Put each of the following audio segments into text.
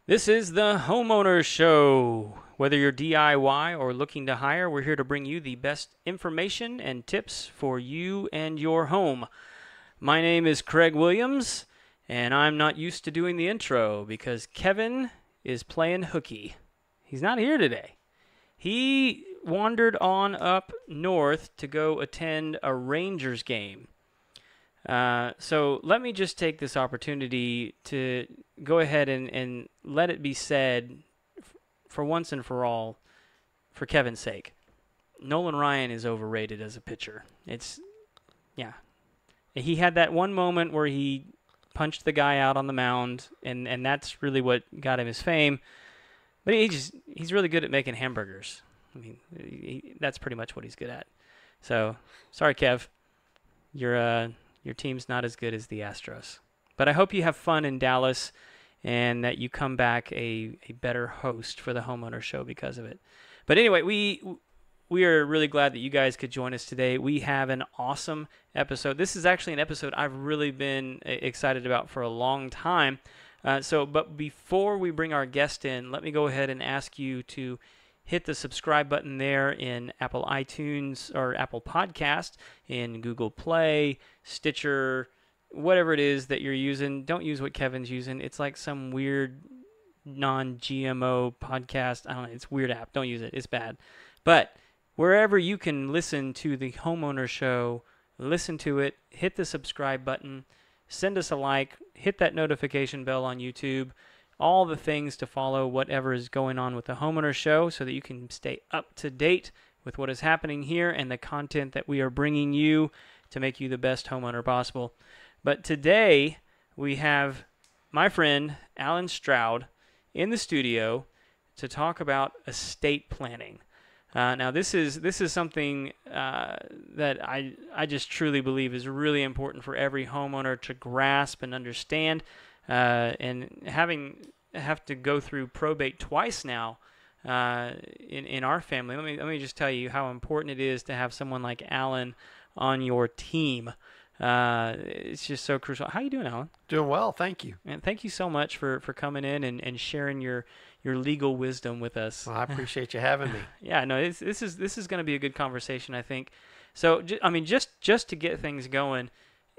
This is the Homeowner Show. Whether you're DIY or looking to hire, we're here to bring you the best information and tips for you and your home. My name is Craig Williams, and I'm not used to doing the intro because Kevin is playing hooky. He's not here today. He wandered on up north to go attend a Rangers game. So let me just take this opportunity to go ahead and let it be said for once and for all, for Kevin's sake, Nolan Ryan is overrated as a pitcher. Yeah. He had that one moment where he punched the guy out on the mound, and that's really what got him his fame. But he's really good at making hamburgers. I mean, that's pretty much what he's good at. So, sorry, Kev. Your team's not as good as the Astros. But I hope you have fun in Dallas and that you come back a better host for the Homeowner Show because of it. But anyway, we are really glad that you guys could join us today. We have an awesome episode. This is actually an episode I've really been excited about for a long time. But before we bring our guest in, let me go ahead and ask you to hit the subscribe button there in Apple iTunes or Apple Podcast, in Google Play, Stitcher, whatever it is that you're using. Don't use what Kevin's using. It's like some weird non-GMO podcast. I don't know. It's a weird app. Don't use it. It's bad. But wherever you can listen to the Homeowner Show, listen to it, hit the subscribe button, send us a like, hit that notification bell on YouTube, all the things to follow whatever is going on with the Homeowner Show so that you can stay up to date with what is happening here and the content that we are bringing you to make you the best homeowner possible. But today we have my friend Alan Stroud in the studio to talk about estate planning. Now this is something that I just truly believe is really important for every homeowner to grasp and understand. And have to go through probate twice now in our family. Let me just tell you how important it is to have someone like Alan on your team. It's just so crucial. How you doing, Alan? Doing well, thank you. And thank you so much for coming in and sharing your legal wisdom with us. Well, I appreciate you having me. Yeah, no, this is going to be a good conversation, I think. So, just to get things going,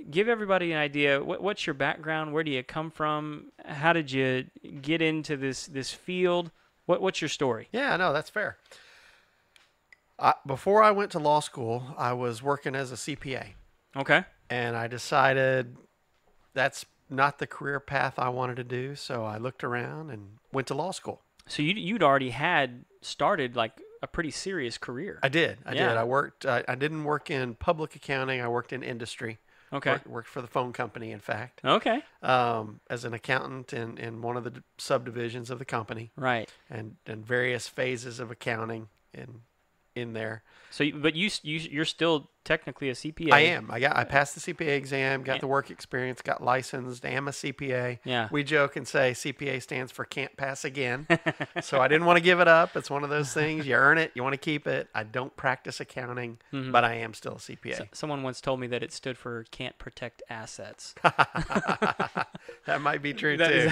give everybody an idea. What's your background? Where do you come from? How did you get into this field? What's your story? Yeah, no, that's fair. Before I went to law school, I was working as a CPA. Okay. And I decided that's not the career path I wanted to do, so I looked around and went to law school. So you'd already had started like a pretty serious career. I did. Yeah. I worked. I didn't work in public accounting. I worked in industry. Okay. Worked for the phone company, in fact. Okay. As an accountant in one of the subdivisions of the company. Right. And various phases of accounting in there. So, but you're still technically a CPA. I am. I passed the CPA exam, got the work experience, got licensed, am a CPA. Yeah. We joke and say CPA stands for can't pass again. So I didn't want to give it up. It's one of those things. You earn it. You want to keep it. I don't practice accounting, but I am still a CPA. Someone once told me that it stood for can't protect assets. That might be true too.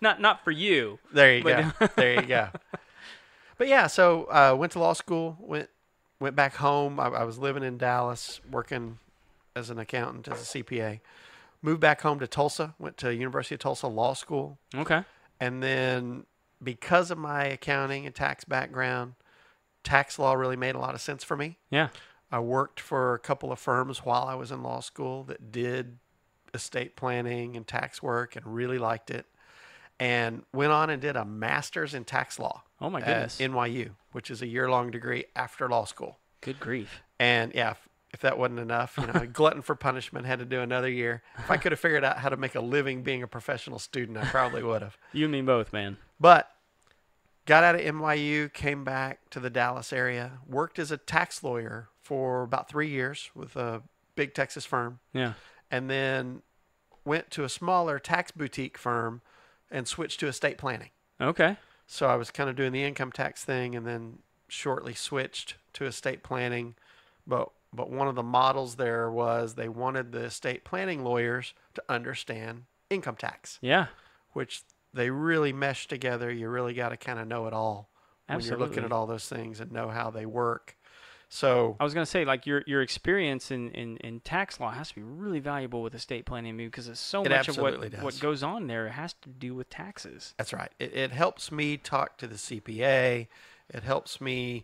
Not for you. There you go. There you go. But yeah, so went to law school, went back home. I was living in Dallas, working as an accountant, as a CPA. Moved back home to Tulsa, went to University of Tulsa Law School. Okay. And then because of my accounting and tax background, tax law really made a lot of sense for me. Yeah. I worked for a couple of firms while I was in law school that did estate planning and tax work and really liked it. And went on and did a master's in tax law. Oh my goodness. At NYU, which is a year-long degree after law school. Good grief. And yeah, if that wasn't enough, glutton for punishment, had to do another year. If I could have figured out how to make a living being a professional student, I probably would have. You and me both, man. But got out of NYU, came back to the Dallas area, worked as a tax lawyer for about 3 years with a big Texas firm. Yeah. And then went to a smaller tax boutique firm and switched to estate planning. Okay. So I was kind of doing the income tax thing and then shortly switched to estate planning. But one of the models there was they wanted the estate planning lawyers to understand income tax. Yeah. Which they really mesh together. You really got to kind of know it all when you're looking at all those things and know how they work. So I was going to say, like, your experience in tax law has to be really valuable with estate planning, because it's so much of what goes on there has to do with taxes. That's right. It helps me talk to the CPA. It helps me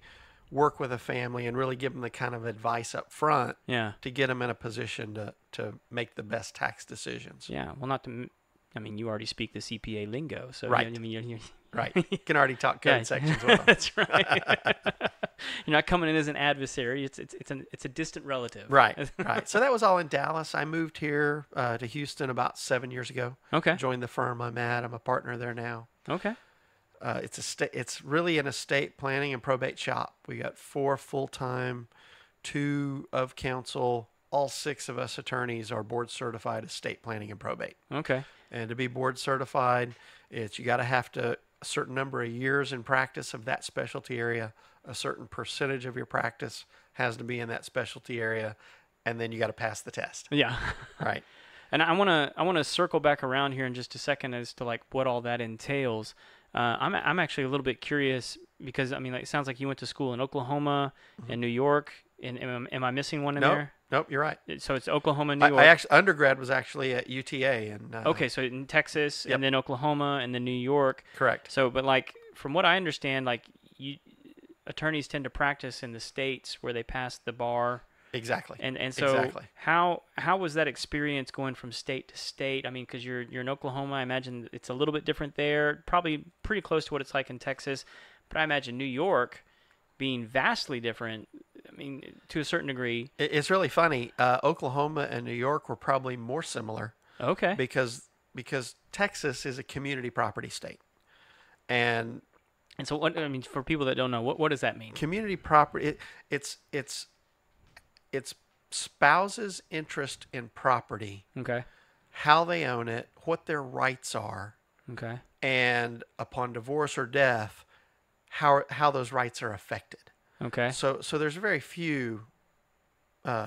work with a family and really give them the kind of advice up front to get them in a position to make the best tax decisions. Yeah. Well, you already speak the CPA lingo, so right. Right. You can already talk code sections with them. That's right. You're not coming in as an adversary. It's a distant relative. Right. Right. So that was all in Dallas. I moved here to Houston about 7 years ago. Okay. Joined the firm I'm at. I'm a partner there now. Okay. It's really an estate planning and probate shop. We got 4 full-time, 2 of counsel. All 6 of us attorneys are board certified estate planning and probate. Okay. And to be board certified, you got to have a certain number of years in practice of that specialty area. A certain percentage of your practice has to be in that specialty area, and then you got to pass the test. Yeah. Right. And I want to circle back around here in just a second as to like what all that entails. I'm actually a little bit curious because it sounds like you went to school in Oklahoma and New York. And am I missing one in there? Nope, you're right. So it's Oklahoma, New York. I actually undergrad was actually at UTA and okay, so in Texas and then Oklahoma and then New York. Correct. So, but like from what I understand, like attorneys tend to practice in the states where they pass the bar. Exactly. And so how was that experience going from state to state? I mean, because you're in Oklahoma, I imagine it's a little bit different there. Probably pretty close to what it's like in Texas, but I imagine New York being vastly different. I mean, to a certain degree. It's really funny. Oklahoma and New York were probably more similar. Okay. Because Texas is a community property state, and so what? I mean, for people that don't know, what does that mean? Community property. It's spouses' interest in property. Okay. How they own it, what their rights are. Okay. And upon divorce or death, how those rights are affected. Okay. So there's very few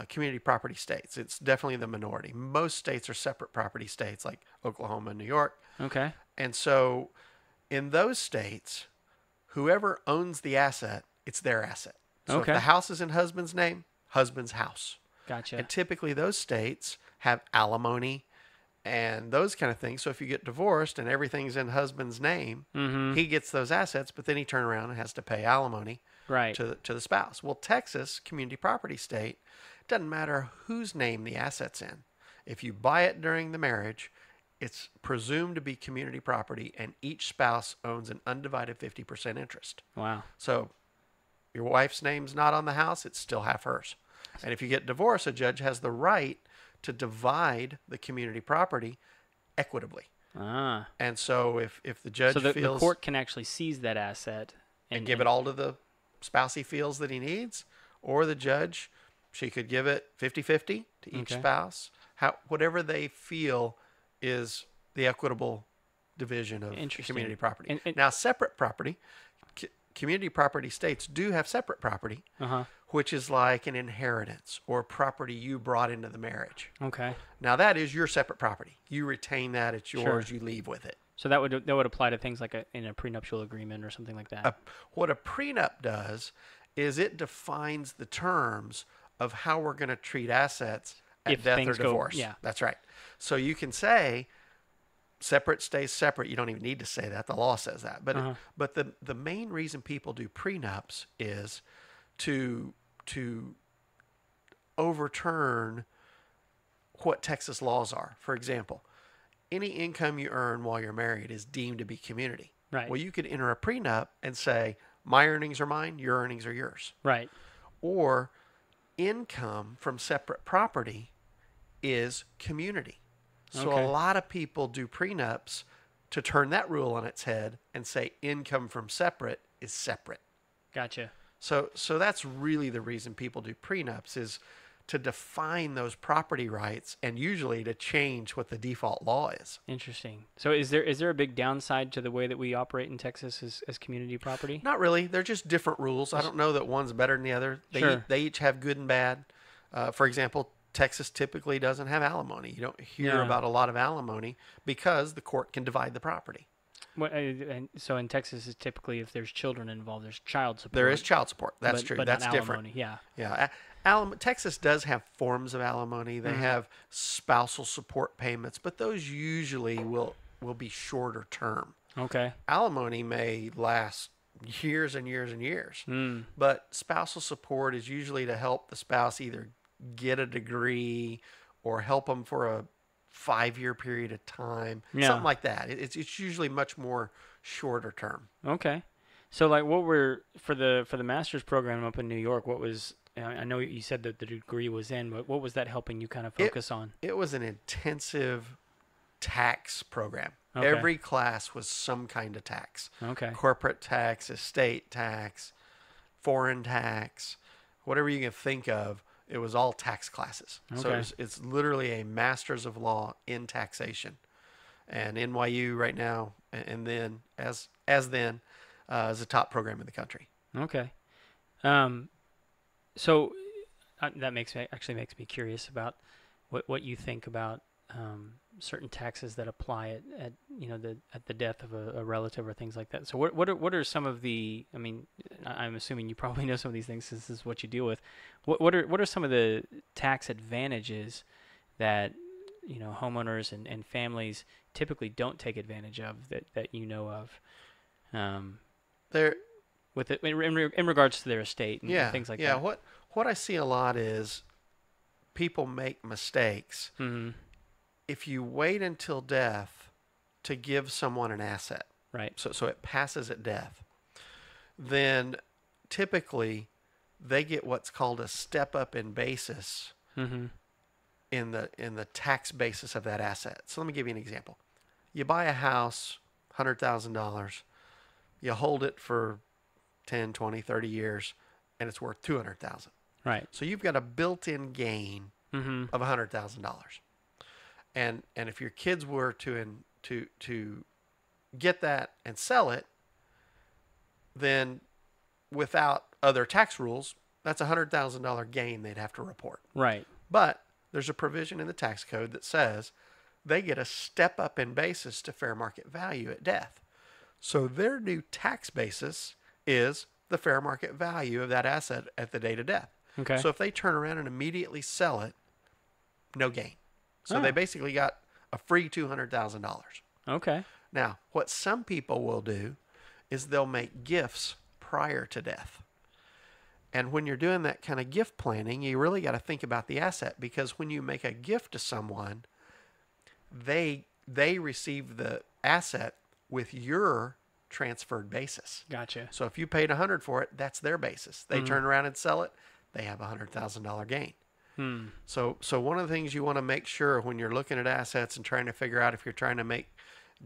community property states. It's definitely the minority. Most states are separate property states, like Oklahoma and New York. Okay. And so in those states, whoever owns the asset, it's their asset. So if the house is in husband's name, husband's house. Gotcha. And typically those states have alimony and those kind of things. So if you get divorced and everything's in husband's name, he gets those assets, but then he turns around and has to pay alimony to the spouse. Well, Texas, community property state, doesn't matter whose name the asset's in. If you buy it during the marriage, it's presumed to be community property, and each spouse owns an undivided 50% interest. Wow. So your wife's name's not on the house, it's still half hers. And if you get divorced, a judge has the right to divide the community property equitably. And so if the judge feels... So the court can actually seize that asset. And give it all to the spouse he feels that he needs, or the judge, she could give it 50-50 to each spouse. Whatever they feel is the equitable division of community property. Now, separate property... Community property states do have separate property, which is like an inheritance or property you brought into the marriage. Okay. Now that is your separate property. You retain that; it's yours. You leave with it. So that would apply to things like in a prenuptial agreement or something like that. What a prenup does is it defines the terms of how we're going to treat assets at death or divorce. Yeah, that's right. So you can say, separate stays separate. You don't even need to say that. The law says that. But the main reason people do prenups is to overturn what Texas laws are. For example, any income you earn while you're married is deemed to be community. Right. Well, you could enter a prenup and say, my earnings are mine, your earnings are yours. Right. Or income from separate property is community. So a lot of people do prenups to turn that rule on its head and say income from separate is separate. Gotcha. So that's really the reason people do prenups, is to define those property rights and usually to change what the default law is. Interesting. So is there a big downside to the way that we operate in Texas as community property? Not really. They're just different rules. I don't know that one's better than the other. They each have good and bad. For example, Texas typically doesn't have alimony. You don't hear about a lot of alimony because the court can divide the property. And so in Texas, is typically if there's children involved, there's child support. There is child support. That's true. But That's not different. alimony. Yeah. Yeah. Texas does have forms of alimony. They have spousal support payments, but those usually will be shorter term. Okay. Alimony may last years and years and years, but spousal support is usually to help the spouse either get a degree or help them for a 5-year period of time, something like that. It's usually much more shorter term. Okay. So like what were for the master's program up in New York, what was, I know you said that the degree was in, but what was that helping you kind of focus on? It was an intensive tax program. Okay. Every class was some kind of tax. Okay. Corporate tax, estate tax, foreign tax, whatever you can think of, it was all tax classes. Okay. So it's literally a master's of law in taxation. And NYU right now, and then as then, is a top program in the country. Okay. So that makes me curious about what you think about certain taxes that apply at the death of a relative or things like that. So what are some of the, I mean, I'm assuming you probably know some of these things since this is what you deal with. What are some of the tax advantages that homeowners and families typically don't take advantage of that you know of? There with it in regards to their estate and things like that. Yeah, what I see a lot is people make mistakes. Mm-hmm. If you wait until death to give someone an asset, right? So it passes at death, then typically they get what's called a step up in basis in the tax basis of that asset. So let me give you an example. You buy a house, $100,000. You hold it for 10, 20, 30 years, and it's worth $200,000. Right. So you've got a built-in gain of $100,000. And if your kids were to get that and sell it, then without other tax rules, that's a $100,000 gain they'd have to report. Right. But there's a provision in the tax code that says they get a step up in basis to fair market value at death. So their new tax basis is the fair market value of that asset at the date of death. Okay. So if they turn around and immediately sell it, no gain. So they basically got a free $200,000. Okay. Now, what some people will do is they'll make gifts prior to death. And when you're doing that kind of gift planning, you really got to think about the asset, because when you make a gift to someone, they receive the asset with your transferred basis. Gotcha. So if you paid $100 for it, that's their basis. They turn around and sell it, they have a $100,000 gain. So one of the things you want to make sure when you're looking at assets and trying to figure out if you're trying to make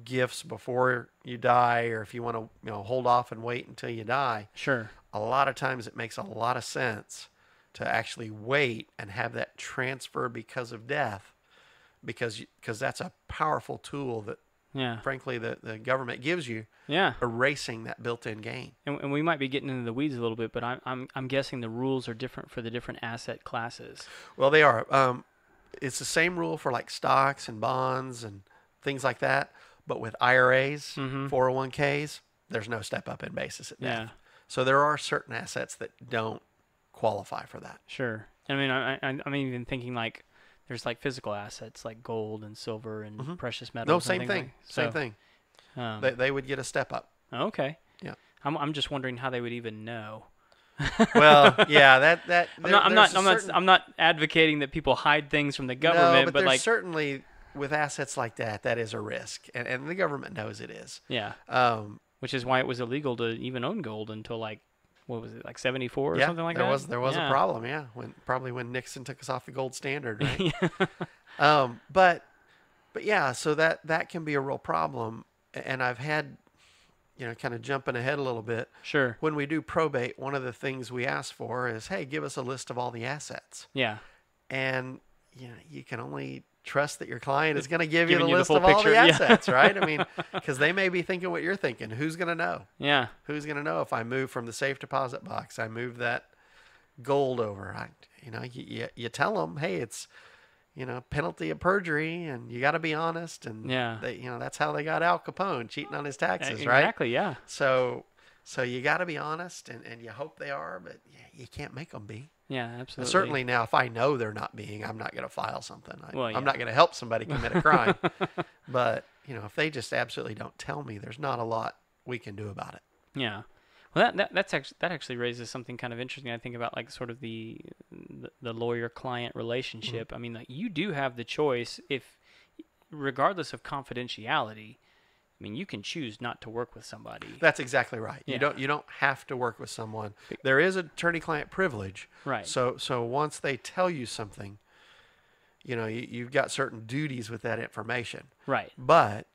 gifts before you die, or if you want to hold off and wait until you die. Sure. A lot of times it makes a lot of sense to actually wait and have that transfer because of death, because that's a powerful tool that frankly the government gives you. Yeah. Erasing that built-in gain. And we might be getting into the weeds a little bit, but I'm guessing the rules are different for the different asset classes. Well, they are. It's the same rule for like stocks and bonds and things like that, but with IRAs, 401ks, there's no step up in basis at death. Yeah. So there are certain assets that don't qualify for that. Sure. I mean, I'm even thinking like there's like physical assets like gold and silver and precious metals. No, and same thing. Same thing. They would get a step up. Okay. Yeah. I'm just wondering how they would even know. Well, yeah, I'm not advocating that people hide things from the government, no, but like certainly with assets like that is a risk, and the government knows it is. Yeah. Which is why it was illegal to even own gold until like, what was it, like 74 or something like that? There was a problem, when Nixon took us off the gold standard, right? But yeah, so that can be a real problem, and I've had, kind of jumping ahead a little bit. Sure. When we do probate, one of the things we ask for is, hey, give us a list of all the assets. Yeah. And you can only trust that your client is going to give you the list of all picture. the assets, right? I mean, because they may be thinking what you're thinking. Who's going to know? Yeah. Who's going to know if I move from the safe deposit box, I move that gold over? You tell them, hey, penalty of perjury, and you got to be honest. And Yeah. that's how they got Al Capone, cheating on his taxes, right? Exactly. Yeah. So you got to be honest, and you hope they are, but you can't make them be. Yeah, absolutely. Certainly now, if I know they're not being, I'm not going to file something. Well, I'm not going to help somebody commit a crime. But, if they just absolutely don't tell me, there's not a lot we can do about it. Yeah. Well, that actually raises something kind of interesting. I think about like sort of the lawyer-client relationship. Mm-hmm. I mean, like you do have the choice regardless of confidentiality. I mean, you can choose not to work with somebody. That's exactly right. Yeah. You don't have to work with someone. There is attorney-client privilege. Right. So once they tell you something, you've got certain duties with that information. Right. But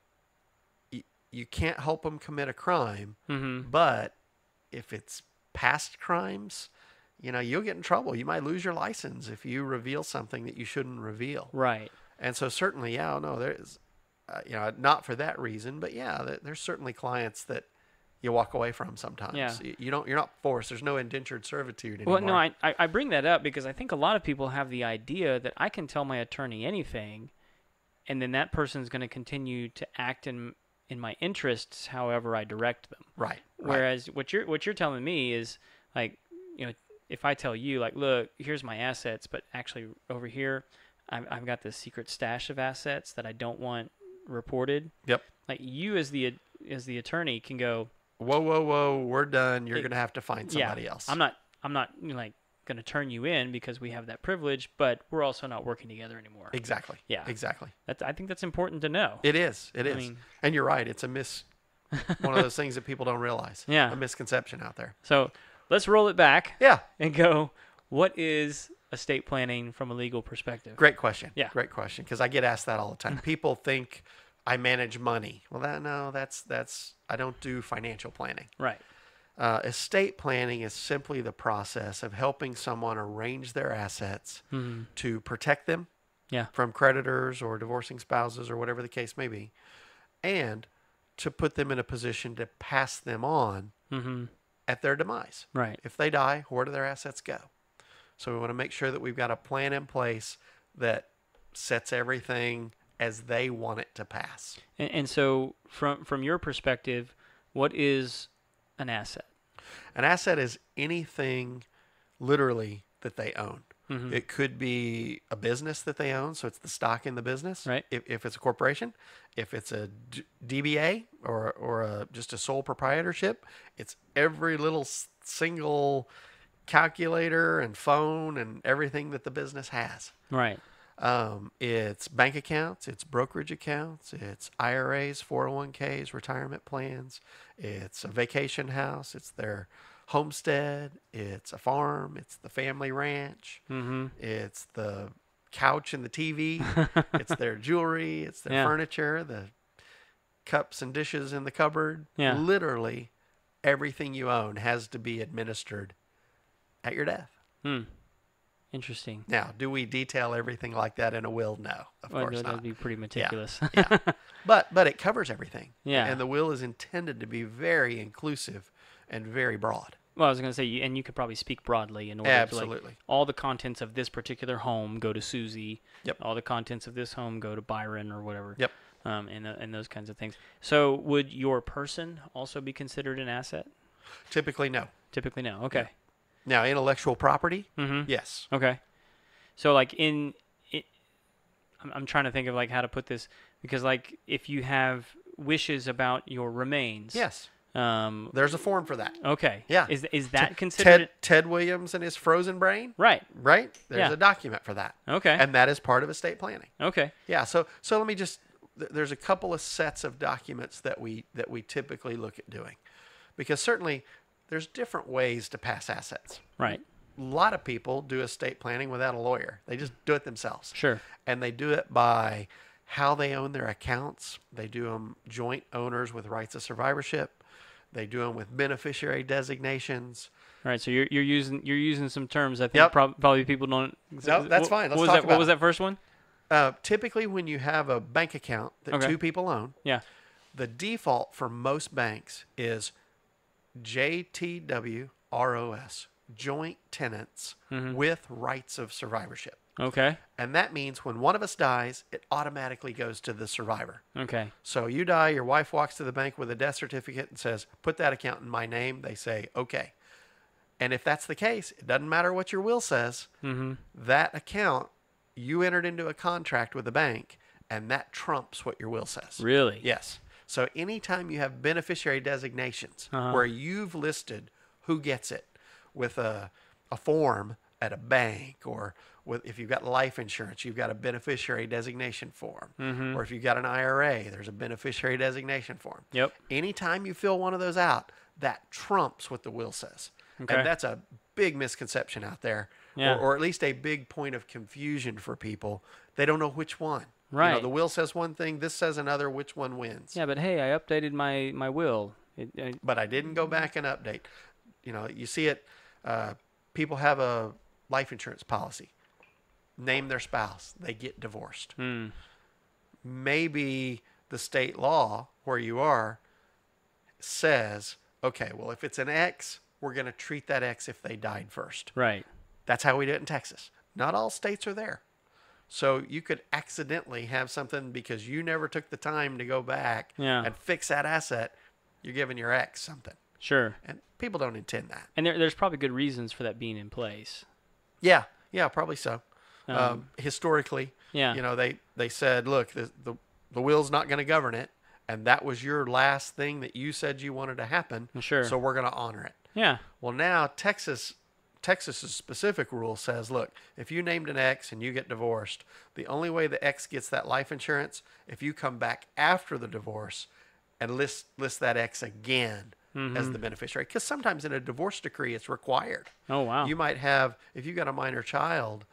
you can't help them commit a crime. Mm-hmm. But if it's past crimes, you'll get in trouble. You might lose your license if you reveal something that you shouldn't reveal. Right. And so certainly, there's, not for that reason, but there's certainly clients that you walk away from sometimes. Yeah. You're not forced. There's no indentured servitude anymore. Well, no, I bring that up because I think a lot of people have the idea that I can tell my attorney anything, and then that person's going to continue to act in my interests however I direct them. Right. Whereas what you're telling me is like, if I tell you like, look, here's my assets, but actually over here, I've got this secret stash of assets that I don't want reported. Yep. Like you as the attorney can go, whoa, we're done. You're going to have to find somebody else. I'm not like going to turn you in because we have that privilege, but we're also not working together anymore. Exactly. Yeah. Exactly. I think that's important to know. It is. It is. mean- and you're right. It's one of those things that people don't realize. Yeah. A misconception out there. So let's roll it back. Yeah. And go, what is estate planning from a legal perspective? Great question. Yeah. Great question. Because I get asked that all the time. People think I manage money. Well, that's I don't do financial planning. Right. Estate planning is simply the process of helping someone arrange their assets to protect them from creditors or divorcing spouses or whatever the case may be, and to put them in a position to pass them on at their demise. Right. If they die, where do their assets go? So we want to make sure that we've got a plan in place that sets everything as they want it to pass. And so from your perspective, what is an asset? An asset is anything literally that they own. Mm-hmm. It could be a business that they own, so it's the stock in the business. Right. If it's a corporation, if it's a DBA or just a sole proprietorship, it's every little single calculator and phone and everything that the business has. Right. It's bank accounts, it's brokerage accounts, it's IRAs, 401ks, retirement plans, it's a vacation house, it's their homestead, it's a farm, it's the family ranch, it's the couch and the TV, it's their jewelry, it's their furniture, the cups and dishes in the cupboard. Yeah. Literally everything you own has to be administered at your death. Interesting. Now, do we detail everything like that in a will? No, of course not. That would be pretty meticulous. Yeah. But it covers everything. Yeah. And the will is intended to be very inclusive and very broad. Well, I was going to say, and you could probably speak broadly in order Absolutely. to like, all the contents of this particular home go to Susie. Yep. All the contents of this home go to Byron or whatever. Yep. And those kinds of things. So would your person also be considered an asset? Typically, no. Typically, no. Okay. Yeah. Now, intellectual property, yes. Okay. So like I'm trying to think of like how to put this, because like if you have wishes about your remains. Yes. There's a form for that. Okay. Yeah. Is that considered? Ted Williams and his frozen brain? Right. Right? There's Yeah. a document for that. Okay. And that is part of estate planning. Okay. Yeah. So let me just, there's a couple of sets of documents that we typically look at doing, because certainly there's different ways to pass assets. Right. A lot of people do estate planning without a lawyer. They just do it themselves. Sure. And they do it by how they own their accounts. They do them joint owners with rights of survivorship. They do them with beneficiary designations. All right. So you're using some terms I think Yep. probably people don't. No, that's fine. Let's what was talk that? about What was it. that first one? Typically, when you have a bank account that two people own, Yeah. the default for most banks is JTWROS, joint tenants with rights of survivorship. Okay. And that means when one of us dies, it automatically goes to the survivor. Okay. So you die, your wife walks to the bank with a death certificate and says, put that account in my name. They say, okay. And if that's the case, it doesn't matter what your will says. Mm-hmm. That account, you entered into a contract with the bank, and that trumps what your will says. Really? Yes. So anytime you have beneficiary designations where you've listed who gets it with a form at a bank, or if you've got life insurance, you've got a beneficiary designation form. Or if you've got an IRA, there's a beneficiary designation form. Yep. Anytime you fill one of those out, that trumps what the will says. Okay. And that's a big misconception out there, Yeah. or at least a big point of confusion for people. They don't know which one. Right. You know, the will says one thing, this says another. Which one wins? Yeah, but hey, I updated my will. But I didn't go back and update. You know, you see it. People have a life insurance policy. Name their spouse. They get divorced. Maybe the state law where you are says, okay, well, if it's an ex, we're going to treat that ex if they died first. Right. That's how we do it in Texas. Not all states are there. So you could accidentally have something because you never took the time to go back and fix that asset. You're giving your ex something. Sure. And people don't intend that. And there's probably good reasons for that being in place. Yeah, probably so. Historically, Yeah. you know, they said, look, the will's not going to govern it, and that was your last thing that you said you wanted to happen. Sure. So we're going to honor it. Yeah. Well, now Texas's specific rule says, look, if you named an ex and you get divorced, the only way the ex gets that life insurance, if you come back after the divorce and list that ex again as the beneficiary. Because sometimes in a divorce decree, it's required. Oh, wow. You might have, if you've got a minor child,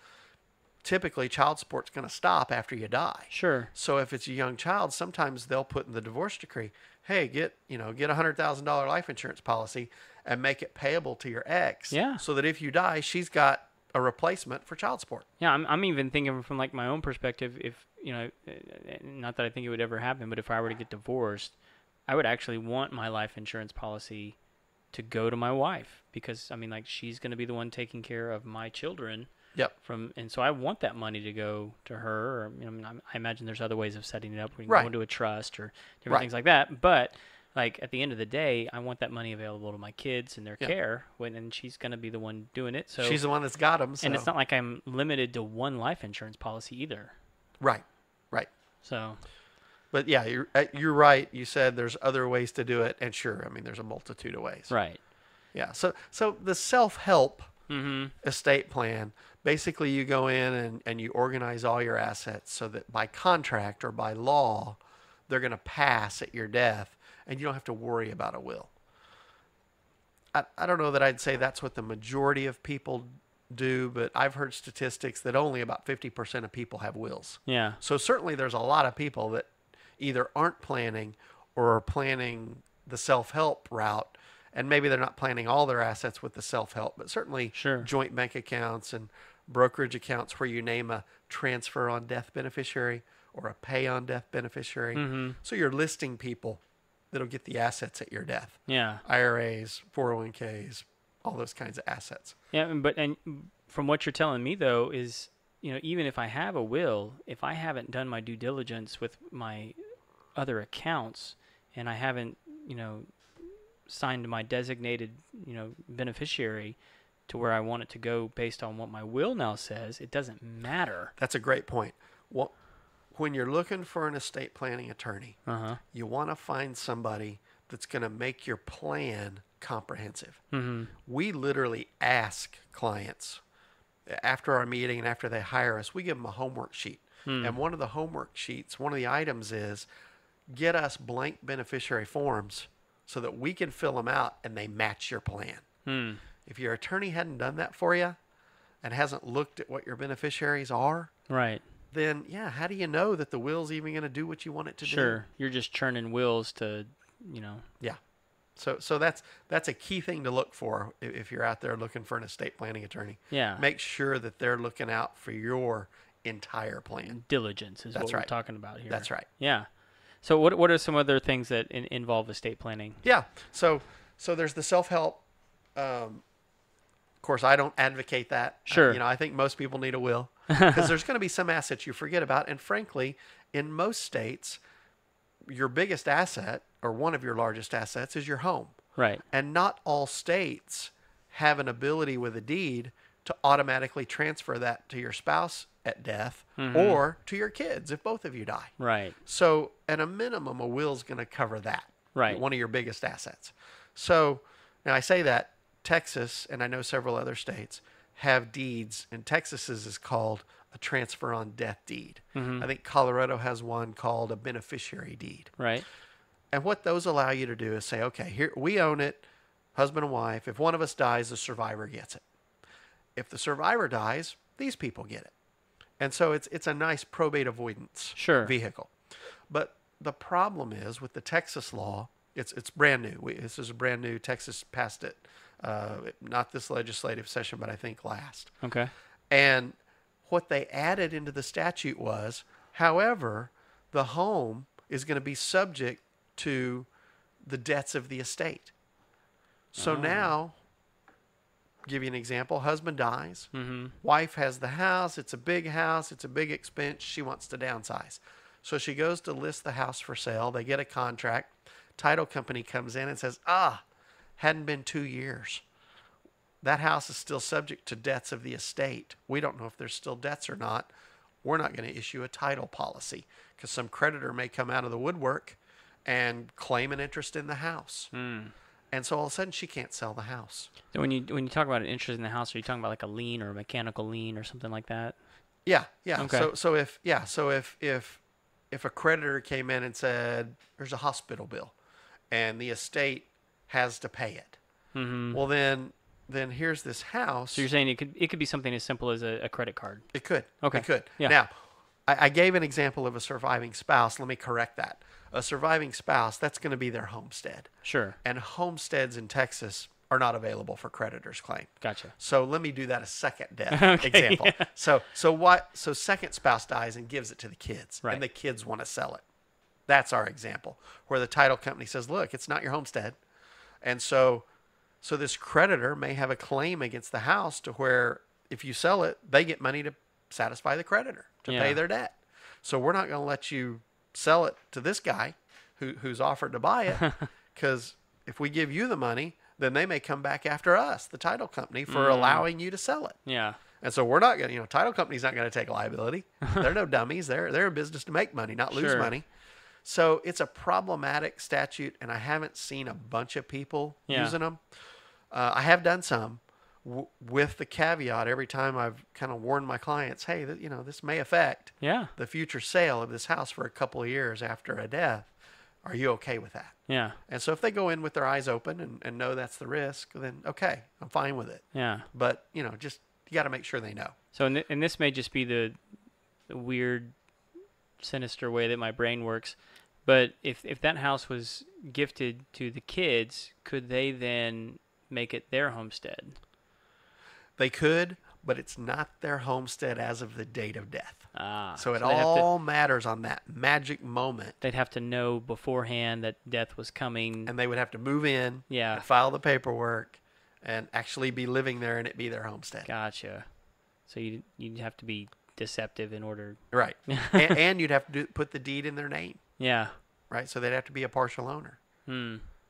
typically child support's going to stop after you die. Sure. So if it's a young child, sometimes they'll put in the divorce decree, hey, get a $100,000 life insurance policy and make it payable to your ex. Yeah. So that if you die, she's got a replacement for child support. Yeah, I'm even thinking from like my own perspective, if, not that I think it would ever happen, but if I were to get divorced, I would actually want my life insurance policy to go to my wife because, I mean, like, she's going to be the one taking care of my children. Yep. And so I want that money to go to her. Or, I imagine there's other ways of setting it up. We can Right. go into a trust or different Right. things like that. But like at the end of the day, I want that money available to my kids and their care and she's going to be the one doing it. So she's the one that's got them. So. And it's not like I'm limited to one life insurance policy either. Right. So. But yeah, you're right. You said there's other ways to do it. And sure, I mean, there's a multitude of ways. Right. Yeah. So the self-help Mm-hmm. estate plan, basically you go in and you organize all your assets so that by contract or by law, they're going to pass at your death and you don't have to worry about a will. I don't know that I'd say that's what the majority of people do, but I've heard statistics that only about 50% of people have wills. Yeah. So certainly there's a lot of people that either aren't planning or are planning the self-help route. And maybe they're not planning all their assets with the self-help, but certainly joint bank accounts and brokerage accounts where you name a transfer on death beneficiary or a pay on death beneficiary. Mm-hmm. So you're listing people that'll get the assets at your death. Yeah. IRAs, 401ks, all those kinds of assets. Yeah, and from what you're telling me though is, even if I have a will, if I haven't done my due diligence with my other accounts and I haven't, signed my designated, beneficiary to where I want it to go based on what my will now says, it doesn't matter. That's a great point. Well, when you're looking for an estate planning attorney, you want to find somebody that's going to make your plan comprehensive. Mm-hmm. We literally ask clients after our meeting and after they hire us, we give them a homework sheet. And one of the homework sheets, one of the items is get us blank beneficiary forms so that we can fill them out and they match your plan. If your attorney hadn't done that for you and hasn't looked at what your beneficiaries are, right, then how do you know that the will's even going to do what you want it to do? Sure, you're just churning wills to, Yeah. So that's a key thing to look for if you're out there looking for an estate planning attorney. Yeah. Make sure that they're looking out for your entire plan. Diligence is That's what right. we're talking about here. That's right. Yeah. So what are some other things that involve estate planning? Yeah. So there's the self-help. Of course, I don't advocate that. Sure. I think most people need a will. because there's going to be some assets you forget about. And frankly, in most states, your biggest asset or one of your largest assets is your home. Right. And not all states have an ability with a deed to automatically transfer that to your spouse at death or to your kids if both of you die. Right. So at a minimum, a will is going to cover that. Right. One of your biggest assets. So now I say that Texas, and I know several other states, have deeds, and Texas's is called a transfer on death deed. I think Colorado has one called a beneficiary deed. Right. And what those allow you to do is say, okay, here we own it, husband and wife. If one of us dies, the survivor gets it. If the survivor dies, these people get it. And so it's a nice probate avoidance vehicle. But the problem is with the Texas law, it's brand new. This is a brand new. Texas passed it, not this legislative session, but I think last. Okay. And what they added into the statute was, however, the home is going to be subject to the debts of the estate. So now, give you an example, husband dies, wife has the house, it's a big house, it's a big expense, she wants to downsize. So she goes to list the house for sale, they get a contract, title company comes in and says, hadn't been 2 years. That house is still subject to debts of the estate. We don't know if there's still debts or not. We're not going to issue a title policy because some creditor may come out of the woodwork and claim an interest in the house. And so all of a sudden she can't sell the house. So when you talk about an interest in the house, are you talking about like a lien or a mechanical lien or something like that? Yeah. Okay. So if a creditor came in and said there's a hospital bill and the estate has to pay it, well then here's this house. So you're saying it could be something as simple as a credit card. It could. Okay. It could. Yeah. Now, I gave an example of a surviving spouse. Let me correct that. A surviving spouse, that's going to be their homestead. Sure. And homesteads in Texas are not available for creditors' claim. Gotcha. So let me do that a second death Okay, example. yeah. So second spouse dies and gives it to the kids, Right. and the kids want to sell it. That's our example, where the title company says, look, it's not your homestead. And so this creditor may have a claim against the house to where if you sell it, they get money to satisfy the creditor, to pay their debt. So we're not going to let you sell it to this guy who's offered to buy it, because if we give you the money, then they may come back after us, the title company, for allowing you to sell it. Yeah. And so we're not going to, title company's not going to take liability. They're no dummies. They're in business to make money, not lose money. So it's a problematic statute, and I haven't seen a bunch of people using them. I have done some with the caveat every time I've kind of warned my clients, hey, this may affect the future sale of this house for a couple of years after a death. Are you okay with that? Yeah. And so if they go in with their eyes open and know that's the risk, then okay, I'm fine with it. Yeah. But, just you got to make sure they know. So, and this may just be the weird, sinister way that my brain works, but if that house was gifted to the kids, could they then make it their homestead? They could, but it's not their homestead as of the date of death. So it they'd have all matters on that magic moment. They'd have to know beforehand that death was coming. And they would have to move in and file the paperwork and actually be living there and it be their homestead. Gotcha. So you'd have to be deceptive in order. Right. and you'd have to put the deed in their name. Yeah. Right. So they'd have to be a partial owner.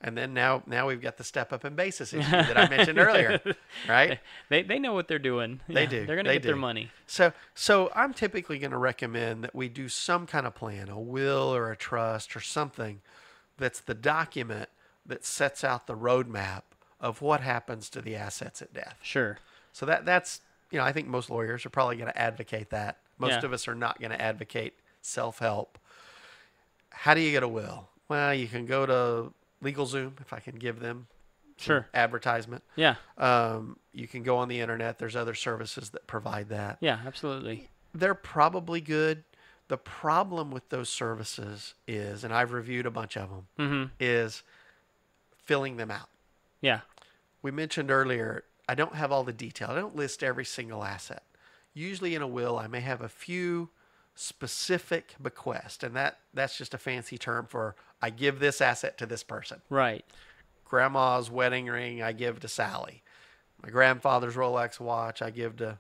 And then now we've got the step up in basis issue that I mentioned earlier, right? They know what they're doing. They do. They're going to get their money. So I'm typically going to recommend that we do some kind of plan, a will or a trust or something that's the document that sets out the roadmap of what happens to the assets at death. Sure. So that's, I think most lawyers are probably going to advocate that. Most of us are not going to advocate self-help. How do you get a will? Well, you can go to LegalZoom, if I can give them advertisement. Yeah. You can go on the internet. There's other services that provide that. Yeah, absolutely. They're probably good. The problem with those services is, and I've reviewed a bunch of them, is filling them out. Yeah. We mentioned earlier, I don't have all the detail. I don't list every single asset. Usually in a will, I may have a few specific bequest, and that's just a fancy term for I give this asset to this person. Right. Grandma's wedding ring I give to Sally. My grandfather's Rolex watch I give to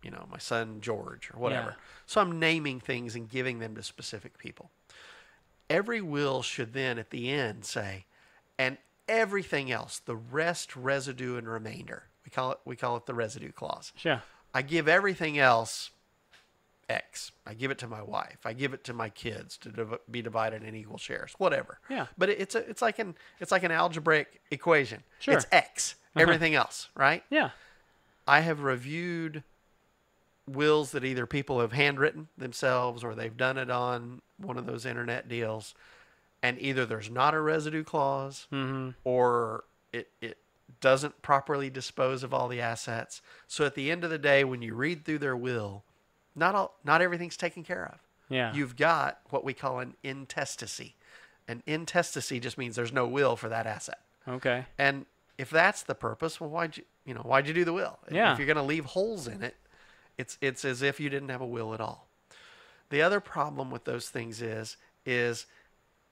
my son George or whatever. Yeah. So I'm naming things and giving them to specific people. Every will should then at the end say, and everything else, the rest, residue, and remainder. We call it the residue clause. Sure. I give everything else X. I give it to my wife. I give it to my kids to be divided in equal shares. Whatever. Yeah. But it's like an algebraic equation. Sure. It's X. Everything else, right? Yeah. I have reviewed wills that either people have handwritten themselves or they've done it on one of those internet deals, and either there's not a residue clause or it doesn't properly dispose of all the assets. So at the end of the day, when you read through their will, not everything's taken care of. Yeah. You've got what we call an intestacy. An intestacy just means there's no will for that asset. Okay. And if that's the purpose, well, why'd you do the will? Yeah. If you're going to leave holes in it, it's as if you didn't have a will at all. The other problem with those things is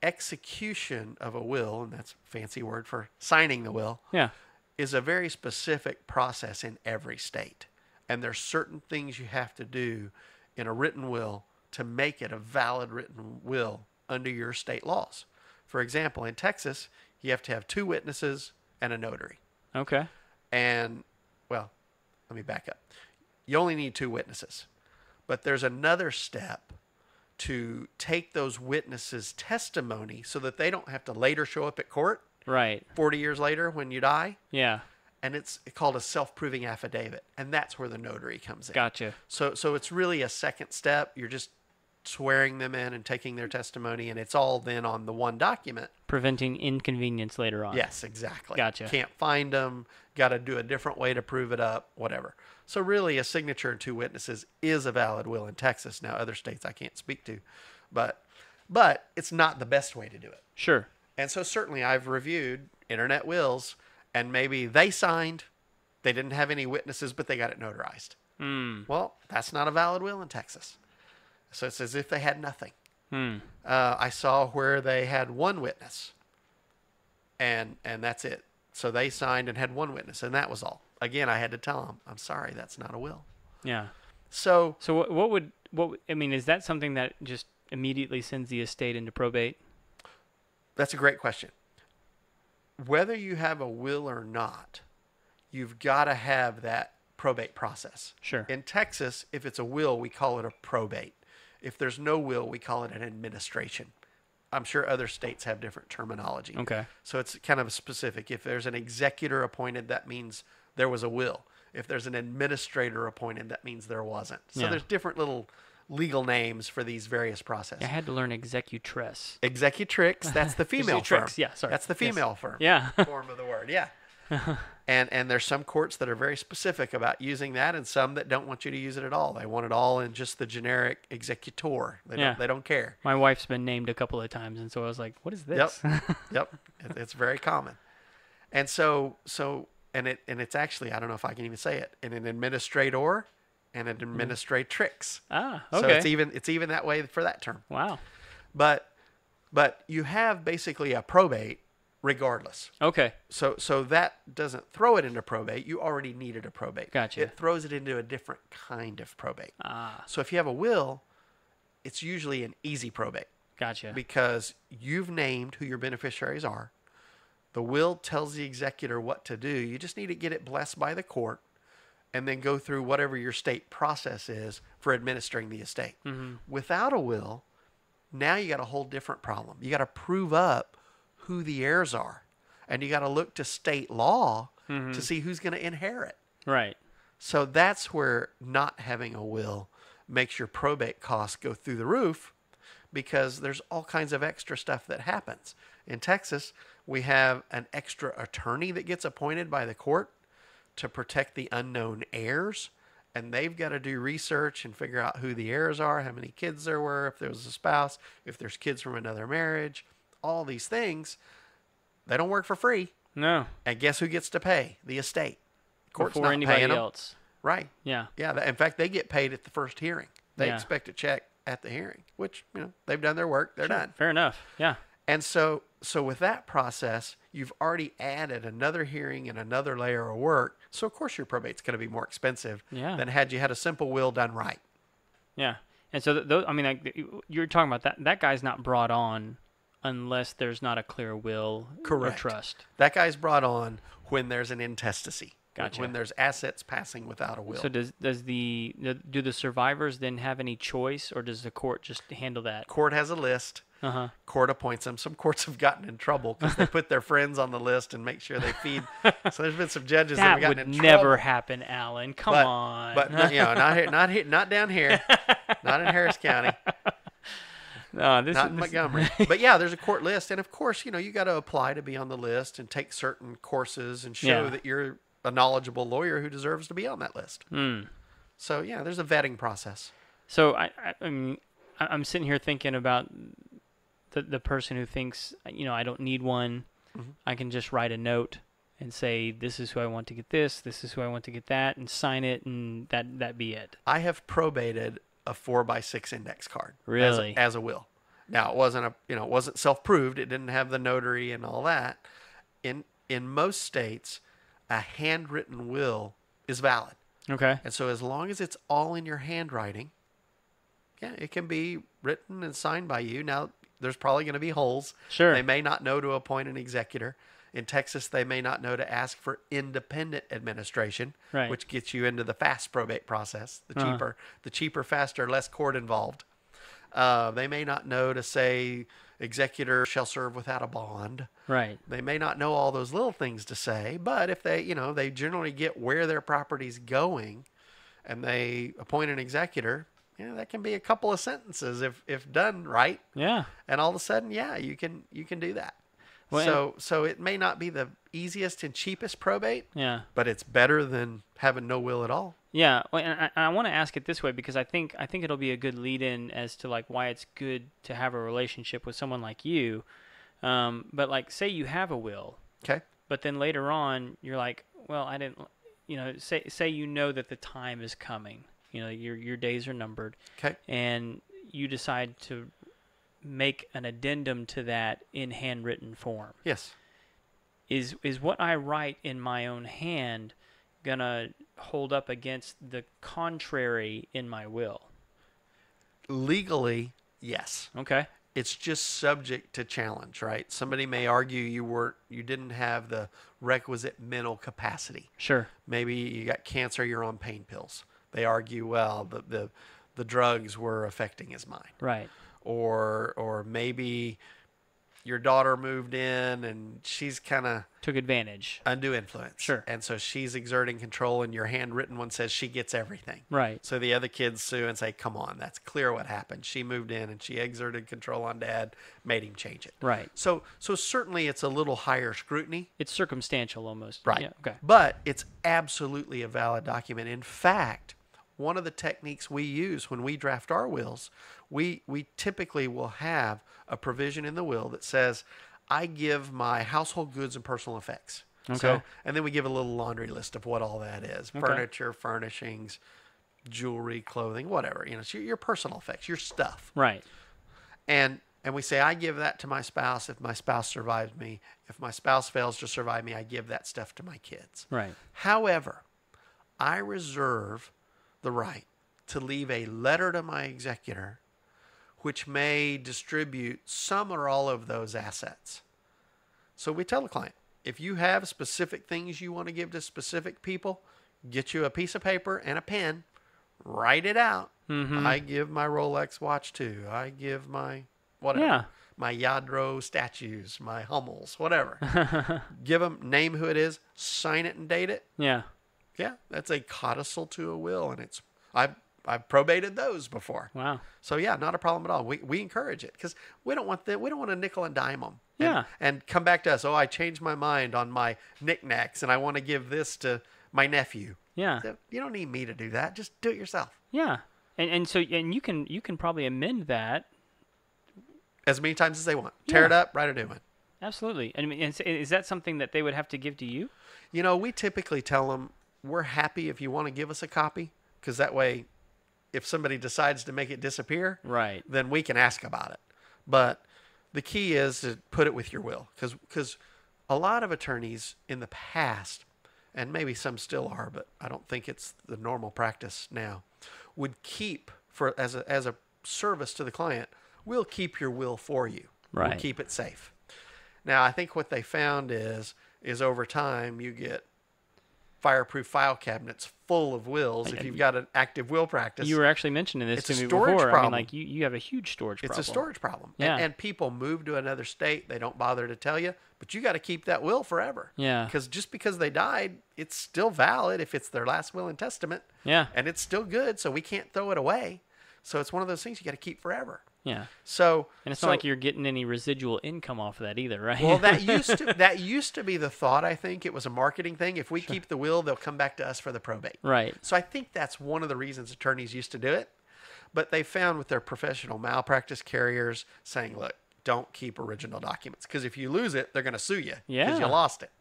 execution of a will, and that's a fancy word for signing the will, Yeah. is a very specific process in every state. And there's certain things you have to do in a written will to make it a valid written will under your state laws. For example, in Texas, you have to have 2 witnesses and a notary. Okay. And, well, let me back up. You only need 2 witnesses. But there's another step to take those witnesses' testimony so that they don't have to later show up at court Right. 40 years later when you die. Yeah. And it's called a self-proving affidavit. And that's where the notary comes in. Gotcha. So it's really a second step. You're just swearing them in and taking their testimony, and it's all then on the one document. Preventing inconvenience later on. Yes, exactly. Gotcha. Can't find them, got to do a different way to prove it up, whatever. So really a signature and 2 witnesses is a valid will in Texas. Now, other states I can't speak to, but it's not the best way to do it. Sure. And so certainly I've reviewed internet wills, and maybe they signed, they didn't have any witnesses, but they got it notarized. Well, that's not a valid will in Texas. So it's as if they had nothing. I saw where they had 1 witness, and that's it. So they signed and had 1 witness, and that was all. Again, I had to tell them, I'm sorry, that's not a will. Yeah. So I mean, is that something that just immediately sends the estate into probate? that's a great question. Whether you have a will or not, you've got to have that probate process. Sure. In Texas, if it's a will, we call it a probate. If there's no will, we call it an administration. I'm sure other states have different terminology. Okay. So it's kind of specific. If there's an executor appointed, that means there was a will. If there's an administrator appointed, that means there wasn't. So Yeah. there's different little legal names for these various processes. I had to learn executress. Executrix, that's the female firm. Executrix, yeah, sorry. That's the Yes. female firm. Yeah. Form of the word, yeah. And there's some courts that are very specific about using that, and some that don't want you to use it at all. They want it all in just the generic executor. They don't care. My wife's been named a couple of times, and so I was like, "What is this?" Yep. It's very common. And it's actually, I don't know if I can even say it, an administrator and an administratrix. Ah, So okay. it's even that way for that term. Wow. But you have basically a probate regardless. Okay. So that doesn't throw it into probate. You already needed a probate. Gotcha. It throws it into a different kind of probate. Ah, So if you have a will, it's usually an easy probate gotcha. because you've named who your beneficiaries are. The will tells the executor what to do. You just need to get it blessed by the court and then go through whatever your state process is for administering the estate. Mm-hmm. Without a will, now you got a whole different problem. You got to prove up who the heirs are, and you got to look to state law to see who's going to inherit. Right. So that's where not having a will makes your probate costs go through the roof, because there's all kinds of extra stuff that happens. In Texas, we have an extra attorney that gets appointed by the court to protect the unknown heirs, and they've got to do research and figure out who the heirs are, how many kids there were, if there was a spouse, if there's kids from another marriage, all these things. They don't work for free. No. And guess who gets to pay? The estate. Court's Before not anybody paying them. else. Right. Yeah. Yeah. In fact, they get paid at the first hearing. They expect a check at the hearing, which, they've done their work. They're done. Fair enough. Yeah. And so So with that process, you've already added another hearing and another layer of work. So of course your probate's going to be more expensive Yeah. than had you had a simple will done right. Yeah. And so those, I mean, like you're talking about that guy's not brought on unless there's not a clear will or Correct. trust. That guy's brought on when there's an intestacy. Gotcha. When there's assets passing without a will. So do the survivors then have any choice, or does the court just handle that? Court has a list. Uh-huh. Court appoints them. Some courts have gotten in trouble because they put their friends on the list and make sure they feed. So there's been some judges that have That gotten would in never trouble. happen, Alan. Come But- on. But not here, not down here, not in Harris County, No, not in Montgomery. But yeah, there's a court list, and of course, you got to apply to be on the list and take certain courses and show Yeah. that you're a knowledgeable lawyer who deserves to be on that list. Hmm. So yeah, there's a vetting process. So I mean, I'm sitting here thinking about the person who thinks, I don't need one. Mhm. I can just write a note and say, this is who I want to get this is who I want to get that, and sign it, and that be it. I have probated a 4x6 index card. Really? As a will. Now it wasn't it wasn't self-proved. It didn't have the notary and all that. In most states, a handwritten will is valid. Okay. And so as long as it's all in your handwriting, yeah, it can be written and signed by you. Now there's probably going to be holes. Sure. They may not know to appoint an executor. In Texas, they may not know to ask for independent administration, Right. which gets you into the fast probate process. The cheaper, faster, less court involved. They may not know to say executor shall serve without a bond. Right. They may not know all those little things to say, but if they, they generally get where their property's going, and they appoint an executor, that can be a couple of sentences if done right. Yeah. And all of a sudden, yeah, you can do that. Well, So it may not be the easiest and cheapest probate, Yeah. but it's better than having no will at all. Yeah, well, and I want to ask it this way because I think it'll be a good lead-in as to like why it's good to have a relationship with someone like you. But like, say you have a will, Okay. but then later on you're like, well, I didn't, say that the time is coming. Your days are numbered, Okay. and you decide to make an addendum to that in handwritten form. Yes. Is what I write in my own hand gonna hold up against the contrary in my will? Legally, yes. Okay. It's just subject to challenge, right? Somebody may argue you didn't have the requisite mental capacity. Sure. Maybe you got cancer, you're on pain pills. They argue, well, the drugs were affecting his mind. Right. Or maybe your daughter moved in and she's kind of Took advantage. undue influence. Sure. And so she's exerting control, and your handwritten one says she gets everything. Right. So the other kids sue and say, come on, that's clear what happened. She moved in and she exerted control on dad, made him change it. Right. So certainly it's a little higher scrutiny. It's circumstantial almost. Right. Yeah. Okay. But it's absolutely a valid document. In fact, one of the techniques we use when we draft our wills, we typically will have a provision in the will that says, I give my household goods and personal effects. Okay. So, and then we give a little laundry list of what all that is. Okay. Furniture, furnishings, jewelry, clothing, whatever. It's your personal effects, your stuff. Right. And we say, I give that to my spouse if my spouse survives me. If my spouse fails to survive me, I give that stuff to my kids. Right. However, I reserve the right to leave a letter to my executor which may distribute some or all of those assets. So we tell the client, if you have specific things you want to give to specific people, get you a piece of paper and a pen, write it out. Mm-hmm. I give my Rolex watch to, I give my whatever, Yeah. my Yadro statues, my Hummels, whatever. Give them, name who it is, sign it and date it. Yeah. Yeah, that's a codicil to a will, and I've probated those before. Wow. So yeah, not a problem at all. We encourage it because we don't want to nickel and dime them. Yeah. And come back to us. Oh, I changed my mind on my knickknacks, and I want to give this to my nephew. Yeah. So you don't need me to do that. Just do it yourself. Yeah. And so you can probably amend that. As many times as they want. Tear it up, write a new one. Absolutely. I mean, is that something that they would have to give to you? We typically tell them, we're happy if you want to give us a copy, because that way, if somebody decides to make it disappear, Right. then we can ask about it. But the key is to put it with your will, because a lot of attorneys in the past, and maybe some still are, but I don't think it's the normal practice now, would keep as a service to the client, we'll keep your will for you. Right. We'll keep it safe. Now, I think what they found is over time you get fireproof file cabinets full of wills if you've got an active will practice. You were actually mentioning this to me storage before. problem. I mean, like you have a huge storage problem. It's a storage problem. Yeah. And people move to another state. They don't bother to tell you, but you got to keep that will forever. Yeah. Because just because they died, it's still valid if it's their last will and testament. Yeah. And it's still good, so we can't throw it away. So it's one of those things you got to keep forever. Yeah. So and it's not like you're getting any residual income off of that either, right? Well, that used to be the thought. I think it was a marketing thing. If we keep the will, they'll come back to us for the probate. Right. So I think that's one of the reasons attorneys used to do it. But they found with their professional malpractice carriers saying, look, don't keep original documents, because if you lose it, they're going to sue you because you lost it.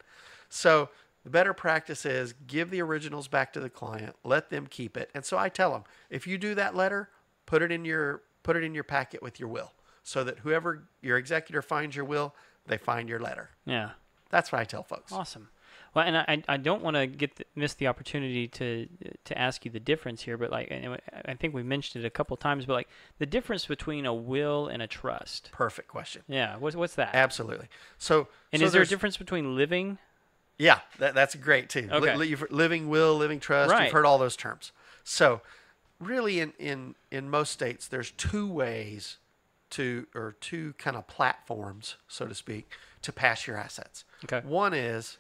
So the better practice is give the originals back to the client, let them keep it. And so I tell them, if you do that letter, put it in your packet with your will, so that whoever your executor finds your will, they find your letter. Yeah. That's what I tell folks. Awesome. Well, and I don't want to miss the opportunity to ask you the difference here, but like, and I think we mentioned it a couple times, but like the difference between a will and a trust. Perfect question. Yeah. What's that? Absolutely. So is there a difference between living? Yeah, that's great too. Okay. Living will, living trust. Right. You've heard all those terms. So really in most states, there's two ways two kind of platforms, so to speak, to pass your assets. Okay. One is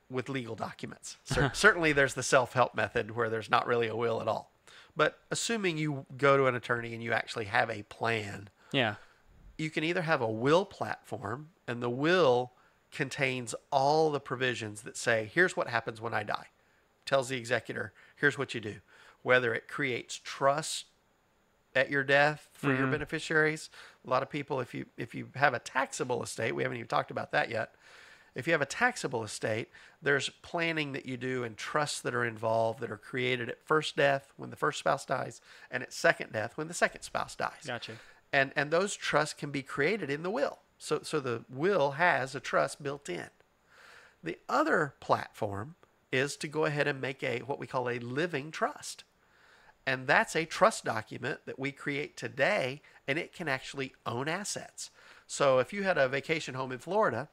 with legal documents. Certainly there's the self-help method where there's not really a will at all. But assuming you go to an attorney and you actually have a plan, Yeah. you can either have a will platform, and the will contains all the provisions that say, here's what happens when I die. Tells the executor, here's what you do. Whether it creates trust at your death for your beneficiaries. A lot of people, if you have a taxable estate, we haven't even talked about that yet. If you have a taxable estate, there's planning that you do and trusts that are involved that are created at first death when the first spouse dies, and at second death when the second spouse dies. Gotcha. And those trusts can be created in the will. So the will has a trust built in. The other platform is to go ahead and make what we call a living trust. And that's a trust document that we create today, and it can actually own assets. So if you had a vacation home in Florida,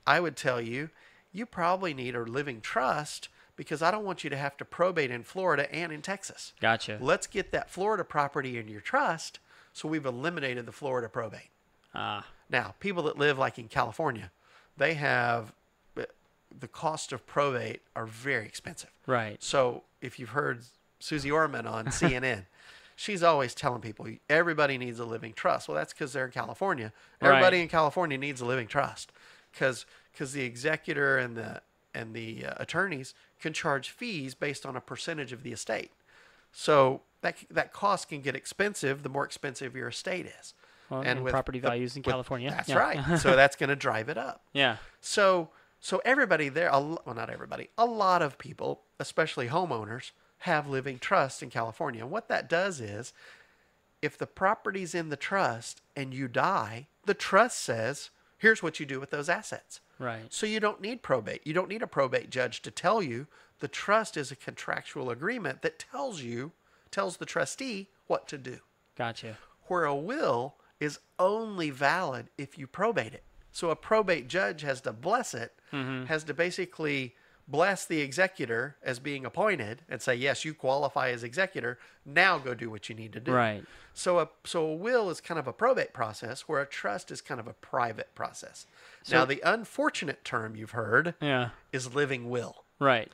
I would tell you, you probably need a living trust, because I don't want you to have to probate in Florida and in Texas. Gotcha. Let's get that Florida property in your trust, so we've eliminated the Florida probate. Now, people that live like in California, they have the cost of probate are very expensive. Right. So if you've heard Susie Orman on CNN, she's always telling people everybody needs a living trust. Well, that's because they're in California. Everybody in California needs a living trust, because the executor and the attorneys can charge fees based on a percentage of the estate. So that cost can get expensive the more expensive your estate is. Well, and with property values in California. That's right. So that's going to drive it up. Yeah. So everybody there, well, not everybody, a lot of people, especially homeowners, have living trusts in California. And what that does is, if the property's in the trust and you die, the trust says, here's what you do with those assets. Right. So you don't need probate. You don't need a probate judge to tell you. The trust is a contractual agreement that tells the trustee what to do. Gotcha. Where a will is only valid if you probate it. So a probate judge has to bless it, has to basically bless the executor as being appointed and say, yes, you qualify as executor. Now go do what you need to do. Right. So a will is kind of a probate process, where a trust is kind of a private process. So, now, the unfortunate term you've heard is living will. Right.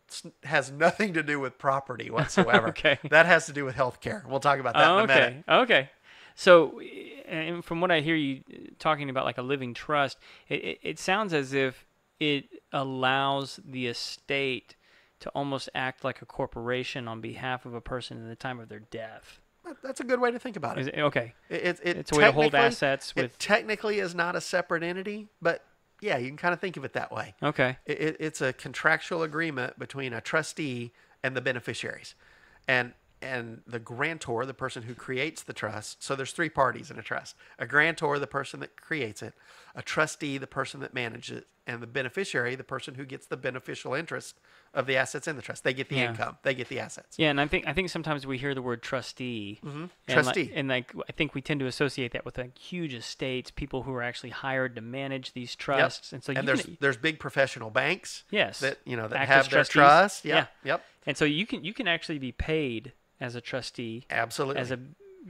It has nothing to do with property whatsoever. Okay. That has to do with healthcare. We'll talk about that in a minute. Okay. So, and from what I hear you talking about, like a living trust, it sounds as if it allows the estate to almost act like a corporation on behalf of a person in the time of their death. That's a good way to think about it. Okay. It's a way to hold assets with. It technically is not a separate entity, but yeah, you can kind of think of it that way. Okay. It's a contractual agreement between a trustee and the beneficiaries. And and the grantor, the person who creates the trust. So there's three parties in a trust: a grantor, the person that creates it; a trustee, the person that manages it; and the beneficiary, the person who gets the beneficial interest of the assets in the trust. They get the income, they get the assets. Yeah, and I think sometimes we hear the word trustee, and Trustee. I think we tend to associate that with like huge estates, people who are actually hired to manage these trusts, and so there's big professional banks. Yes, that that act have as their trustees. trust. Yeah. Yep. And so you can actually be paid as a trustee, Absolutely. as a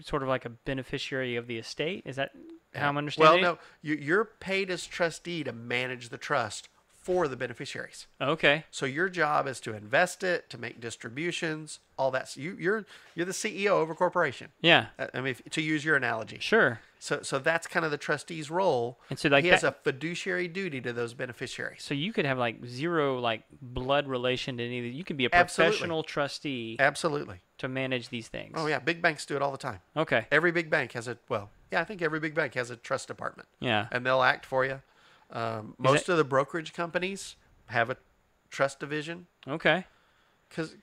sort of like a beneficiary of the estate. Is that how I'm understanding? Well, no, you're paid as trustee to manage the trust for the beneficiaries. Okay. So your job is to invest it, to make distributions, all that. So you're the CEO of a corporation. Yeah. I mean, to use your analogy. Sure. So that's kind of the trustee's role. And so like he has a fiduciary duty to those beneficiaries. So you could have like zero like blood relation to any of these. You could be a Absolutely. professional trustee Absolutely. to manage these things. Oh yeah, big banks do it all the time. Okay. Every big bank has I think every big bank has a trust department. Yeah. And they'll act for you. Most of the brokerage companies have a trust division. Okay. Because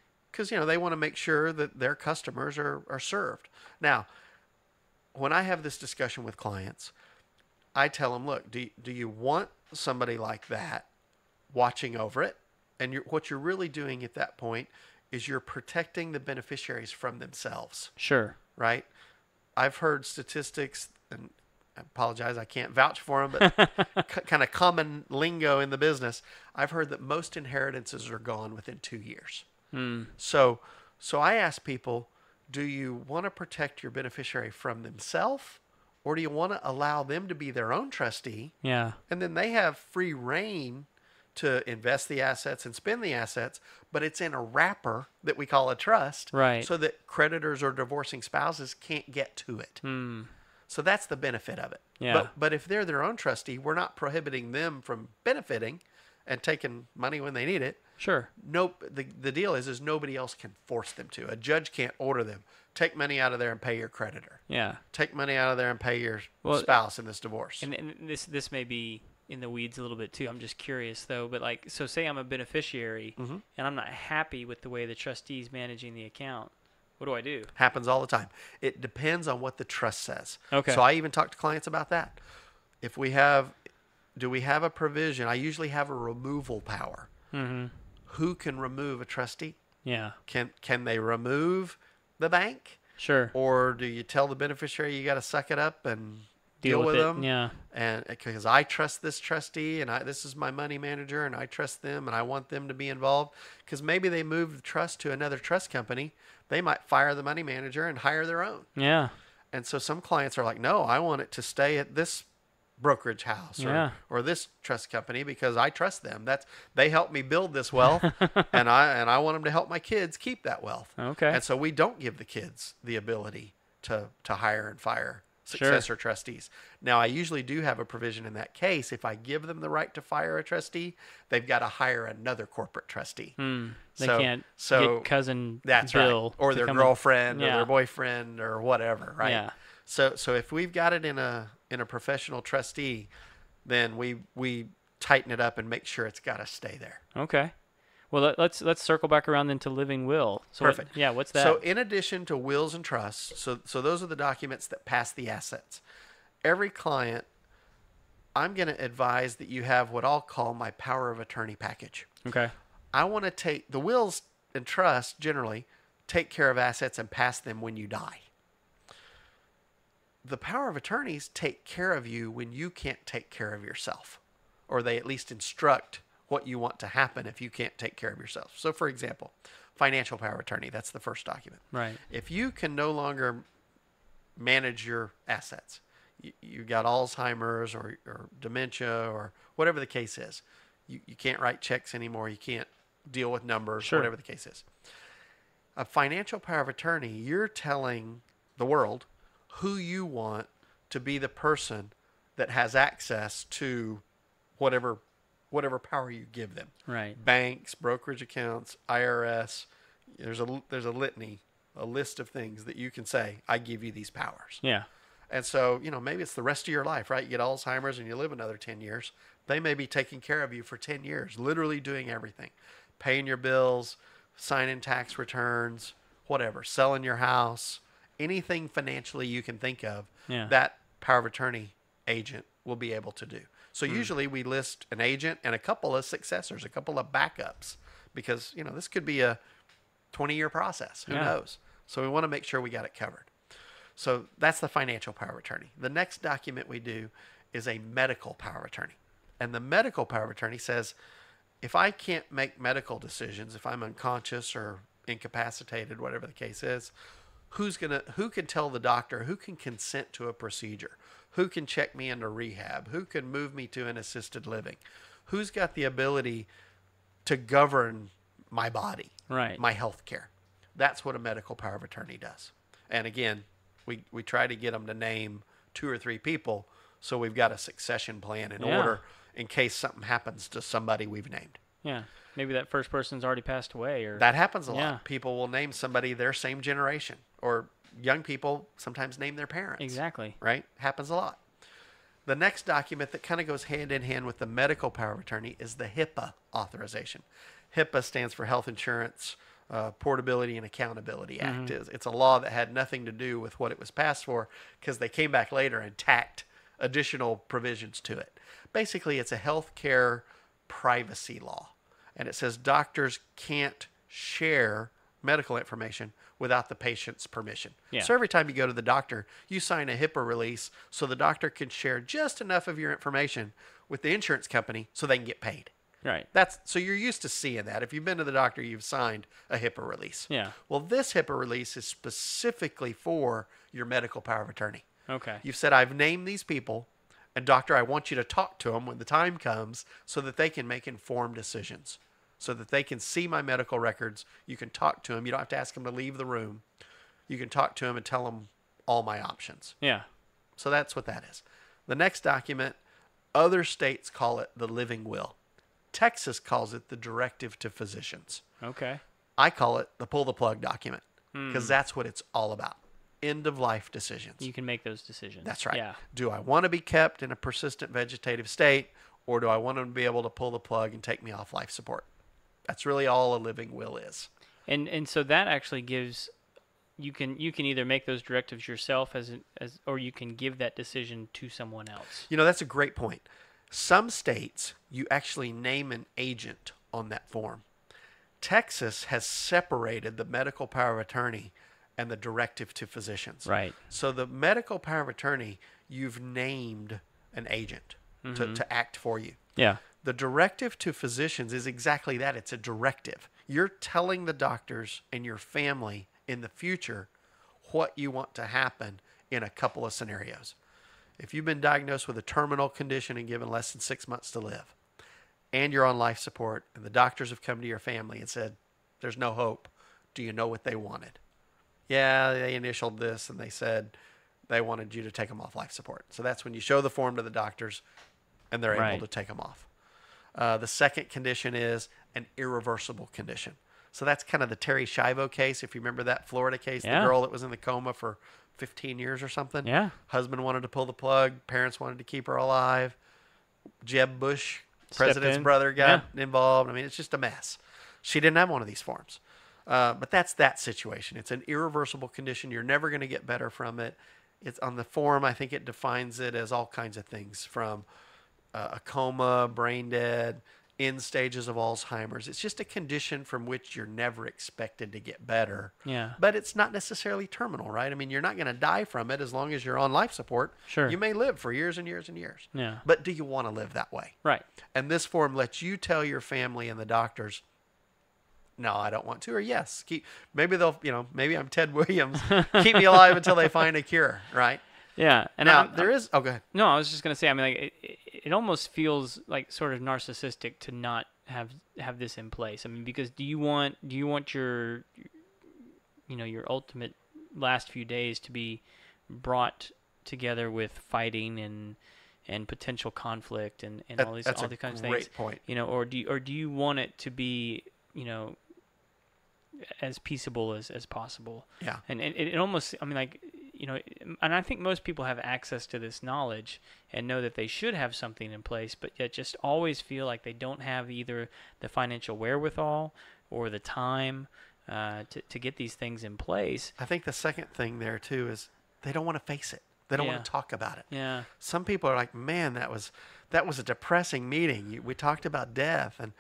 they want to make sure that their customers are served. Now, when I have this discussion with clients, I tell them, look, do you want somebody like that watching over it? And what you're really doing at that point is you're protecting the beneficiaries from themselves. Sure. Right? I've heard statistics, and I apologize, I can't vouch for them, but kind of common lingo in the business. I've heard that most inheritances are gone within 2 years. So I ask people, do you want to protect your beneficiary from themselves, or do you want to allow them to be their own trustee? Yeah. And then they have free reign to invest the assets and spend the assets, but it's in a wrapper that we call a trust, Right. so that creditors or divorcing spouses can't get to it. So that's the benefit of it. Yeah. But if they're their own trustee, we're not prohibiting them from benefiting and taking money when they need it. Sure. Nope. The deal is nobody else can force them to. A judge can't order them. Take money out of there and pay your creditor. Yeah. Take money out of there and pay your spouse in this divorce. And this may be in the weeds a little bit too. I'm just curious though, but like, so say I'm a beneficiary and I'm not happy with the way the trustee's managing the account. What do I do? Happens all the time. It depends on what the trust says. Okay. So I even talk to clients about that. Do we have a provision? I usually have a removal power. Who can remove a trustee? Yeah. Can they remove the bank? Sure. Or do you tell the beneficiary you got to suck it up and deal with it? them? Yeah. And because I trust this trustee and this is my money manager and I trust them and I want them to be involved, because maybe they move the trust to another trust company. They might fire the money manager and hire their own. Yeah. And so some clients are like, no, I want it to stay at this brokerage house or this trust company because I trust them. They helped me build this wealth and I want them to help my kids keep that wealth. Okay. And so we don't give the kids the ability to hire and fire successor trustees. Now, I usually do have a provision in that case. If I give them the right to fire a trustee, they've got to hire another corporate trustee. They can't get cousin that's Bill right. Or their girlfriend or Yeah. their boyfriend or whatever, right? Yeah. So if we've got it in a professional trustee, then we tighten it up and make sure it's got to stay there. Okay. Well, let's circle back around then to living will. So Perfect. What's that? So in addition to wills and trusts, so those are the documents that pass the assets. Every client, I'm going to advise that you have what I'll call my power of attorney package. Okay. I want to take the wills and trusts generally take care of assets and pass them when you die. The power of attorneys take care of you when you can't take care of yourself, or they at least instruct what you want to happen if you can't take care of yourself. So for example, financial power of attorney, that's the first document. Right. If you can no longer manage your assets, you've got Alzheimer's or dementia or whatever the case is, you can't write checks anymore, you can't deal with numbers, whatever the case is. A financial power of attorney, you're telling the world who you want to be the person that has access to whatever power you give them. Right. Banks, brokerage accounts, IRS. There's a litany, a list of things that you can say, I give you these powers. Yeah. And so, maybe it's the rest of your life, right? You get Alzheimer's and you live another 10 years. They may be taking care of you for 10 years, literally doing everything. Paying your bills, signing tax returns, whatever, selling your house, anything financially you can think of, Yeah. that power of attorney agent will be able to do. So usually we list an agent and a couple of successors, a couple of backups, because, this could be a 20-year process. Who knows? So we want to make sure we got it covered. So that's the financial power of attorney. The next document we do is a medical power of attorney. And the medical power of attorney says, if I can't make medical decisions, if I'm unconscious or incapacitated, whatever the case is, who can tell the doctor, who can consent to a procedure, who can check me into rehab, who can move me to an assisted living, who's got the ability to govern my body, Right. my health care. That's what a medical power of attorney does. And again, we try to get them to name 2 or 3 people, so we've got a succession plan in order in case something happens to somebody we've named. Yeah. Maybe that first person's already passed away, or that happens a lot. Yeah. People will name somebody their same generation, or young people sometimes name their parents. Exactly. Right? Happens a lot. The next document that kind of goes hand in hand with the medical power of attorney is the HIPAA authorization. HIPAA stands for Health Insurance Portability and Accountability Act. It's a law that had nothing to do with what it was passed for, because they came back later and tacked additional provisions to it. Basically, it's a healthcare privacy law. And it says doctors can't share medical information without the patient's permission. Yeah. So every time you go to the doctor, you sign a HIPAA release so the doctor can share just enough of your information with the insurance company so they can get paid. Right. So you're used to seeing that. If you've been to the doctor, you've signed a HIPAA release. Yeah. Well, this HIPAA release is specifically for your medical power of attorney. Okay. You've said, I've named these people, and doctor, I want you to talk to them when the time comes so that they can make informed decisions, so that they can see my medical records. You can talk to them. You don't have to ask them to leave the room. You can talk to them and tell them all my options. Yeah. So that's what that is. The next document, other states call it the living will. Texas calls it the directive to physicians. Okay. I call it the pull the plug document, because that's what it's all about. End of life decisions. You can make those decisions. That's right. Yeah. Do I want to be kept in a persistent vegetative state, or do I want them to be able to pull the plug and take me off life support? That's really all a living will is. And so that actually gives you can either make those directives yourself or you can give that decision to someone else. That's a great point. Some states, you actually name an agent on that form. Texas has separated the medical power of attorney and the directive to physicians. Right. So the medical power of attorney, you've named an agent to act for you. Yeah. The directive to physicians is exactly that. It's a directive. You're telling the doctors and your family in the future what you want to happen in a couple of scenarios. If you've been diagnosed with a terminal condition and given less than 6 months to live, and you're on life support, and the doctors have come to your family and said, there's no hope, do you know what they wanted? Yeah, they initialed this, and they said they wanted you to take them off life support. So that's when you show the form to the doctors, and they're able to take them off. The second condition is an irreversible condition. So that's kind of the Terry Schiavo case. If you remember that Florida case, the girl that was in the coma for 15 years or something. Yeah. Husband wanted to pull the plug. Parents wanted to keep her alive. Jeb Bush, president's brother, got involved. I mean, it's just a mess. She didn't have one of these forms. But that's that situation. It's an irreversible condition. You're never going to get better from it. It's on the form. I think it defines it as all kinds of things from a coma, brain dead, end stages of Alzheimer's. It's just a condition from which you're never expected to get better. Yeah. But it's not necessarily terminal, right? I mean, you're not going to die from it as long as you're on life support. Sure. You may live for years and years and years. Yeah. But do you want to live that way? Right. And this form lets you tell your family and the doctors, no, I don't want to, or yes, maybe they'll, maybe I'm Ted Williams, keep me alive until they find a cure, right? Yeah. And now, go ahead. No, I was just going to say, I mean, like, it almost feels like sort of narcissistic to not have this in place. I mean, because do you want your your ultimate last few days to be brought together with fighting and potential conflict and all these kinds of things? Great point. Or do you want it to be, as peaceable as possible? Yeah. And it almost, I mean, like, and I think most people have access to this knowledge and know that they should have something in place, but yet just always feel like they don't have either the financial wherewithal or the time to get these things in place. I think the second thing there too is they don't want to face it. They don't Yeah. want to talk about it. Yeah. Some people are like, man, that was a depressing meeting. We talked about death, and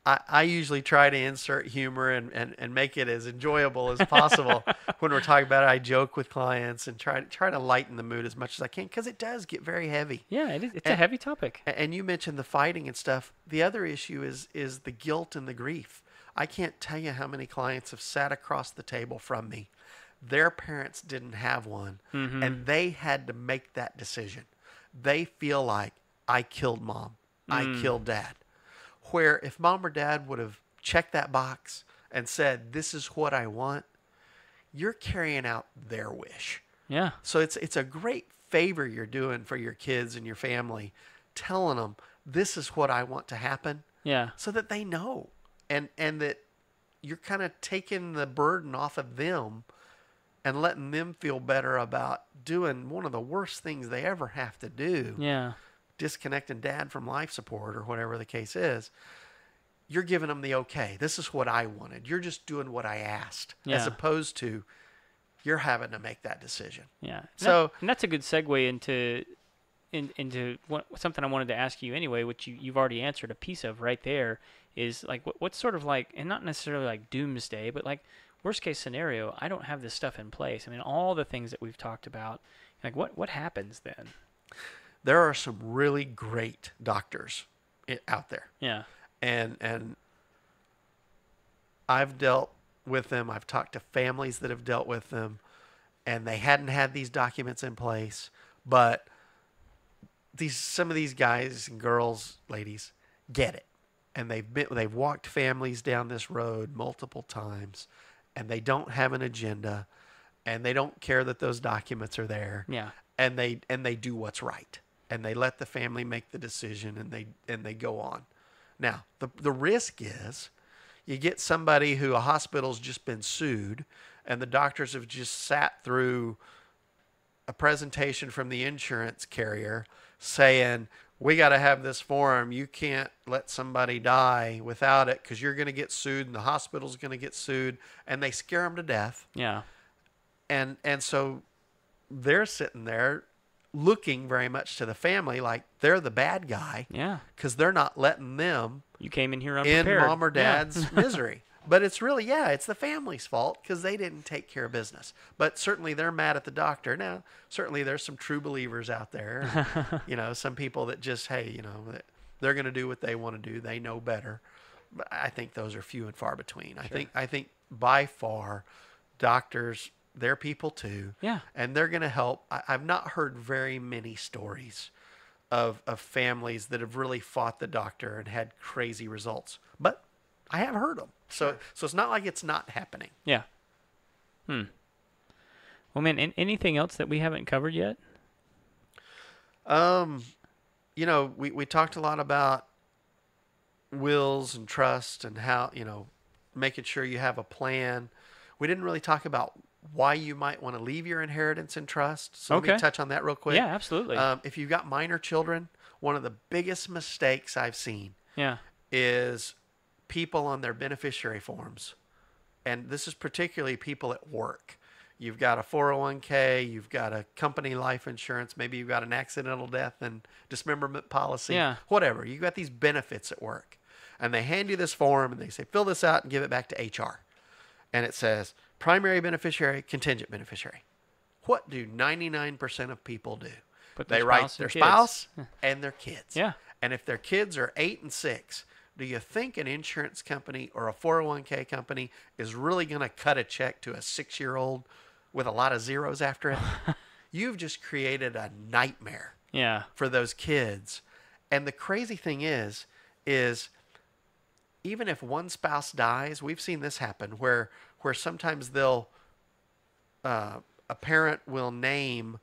I usually try to insert humor and make it as enjoyable as possible when we're talking about it. I joke with clients and try to lighten the mood as much as I can, because it does get very heavy. Yeah, it's a heavy topic. And you mentioned the fighting and stuff. The other issue is the guilt and the grief. I can't tell you how many clients have sat across the table from me. Their parents didn't have one, and they had to make that decision. They feel like, I killed mom, I killed dad. Where if mom or dad would have checked that box and said, this is what I want, you're carrying out their wish. Yeah. So it's a great favor you're doing for your kids and your family, telling them, this is what I want to happen. Yeah. So that they know, and that you're kind of taking the burden off of them and letting them feel better about doing one of the worst things they ever have to do. Yeah. Disconnecting dad from life support or whatever the case is. You're giving them the okay. This is what I wanted. You're just doing what I asked, as opposed to you're having to make that decision. Yeah. So and that's a good segue into something I wanted to ask you anyway, which you've already answered a piece of right there, is like what's sort of like, and not necessarily like doomsday, but like worst case scenario, I don't have this stuff in place. I mean, all the things that we've talked about, like what happens then? There are some really great doctors out there. Yeah. And I've dealt with them. I've talked to families that have dealt with them, and they hadn't had these documents in place, but some of these guys and girls, ladies, get it. And they've walked families down this road multiple times, and they don't have an agenda, and they don't care that those documents are there. Yeah. And they do what's right, and they let the family make the decision, and they go on. Now, the risk is you get somebody who a hospital's just been sued, and the doctors have just sat through a presentation from the insurance carrier saying, we got to have this form. You can't let somebody die without it because you're going to get sued and the hospital's going to get sued, and they scare them to death. Yeah. And so they're sitting there looking very much to the family like they're the bad guy. Yeah. Because they're not letting them You came in here unprepared. in mom or dad's misery. But it's really, it's the family's fault because they didn't take care of business. But certainly they're mad at the doctor. Now, certainly there's some true believers out there. And, some people that just, they're going to do what they want to do. They know better. But I think those are few and far between. Sure. I think by far, doctors, they're people too. Yeah. And they're going to help. I've not heard very many stories of families that have really fought the doctor and had crazy results. But I have heard them. So it's not like it's not happening. Yeah. Well, man, anything else that we haven't covered yet? We talked a lot about wills and trust and how, making sure you have a plan. We didn't really talk about why you might want to leave your inheritance in trust. So let me touch on that real quick. Yeah, absolutely. If you've got minor children, one of the biggest mistakes I've seen is people on their beneficiary forms. And this is particularly people at work. You've got a 401k, you've got a company life insurance, maybe you've got an accidental death and dismemberment policy, whatever. You've got these benefits at work. And they hand you this form and they say, fill this out and give it back to HR. And it says, primary beneficiary, contingent beneficiary. What do 99% of people do? They write their spouse and their kids. Yeah. And if their kids are 8 and 6, do you think an insurance company or a 401k company is really going to cut a check to a 6-year-old with a lot of zeros after it? You've just created a nightmare for those kids. And the crazy thing is even if one spouse dies, we've seen this happen where sometimes a parent will name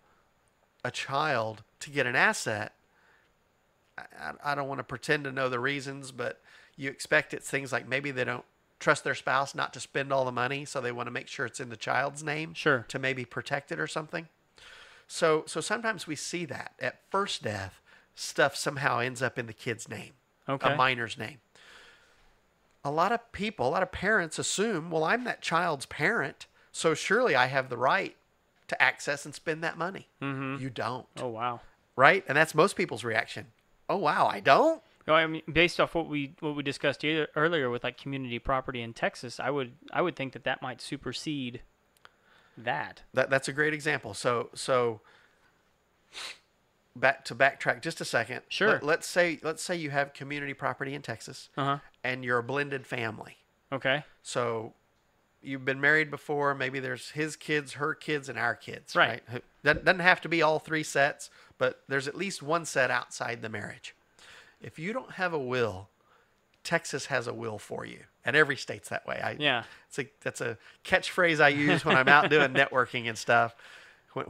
a child to get an asset. I don't want to pretend to know the reasons, but you expect it's things like maybe they don't trust their spouse not to spend all the money, so they want to make sure it's in the child's name to maybe protect it or something. So sometimes we see that at first death, stuff somehow ends up in the kid's name, a minor's name. a lot of people, a lot of parents assume, well, I'm that child's parent, so surely I have the right to access and spend that money. Mm-hmm. You don't. Oh, wow. Right? And that's most people's reaction. Oh, wow, I don't? No, I mean, based off what we discussed earlier with like community property in Texas, I would think that might supersede that. That's a great example. So backtrack just a second. Sure. Let's say you have community property in Texas, and you're a blended family. Okay. So you've been married before. Maybe there's his kids, her kids, and our kids. Right. Doesn't have to be all three sets, but there's at least one set outside the marriage. If you don't have a will, Texas has a will for you, and every state's that way. That's a catchphrase I use when I'm out doing networking and stuff.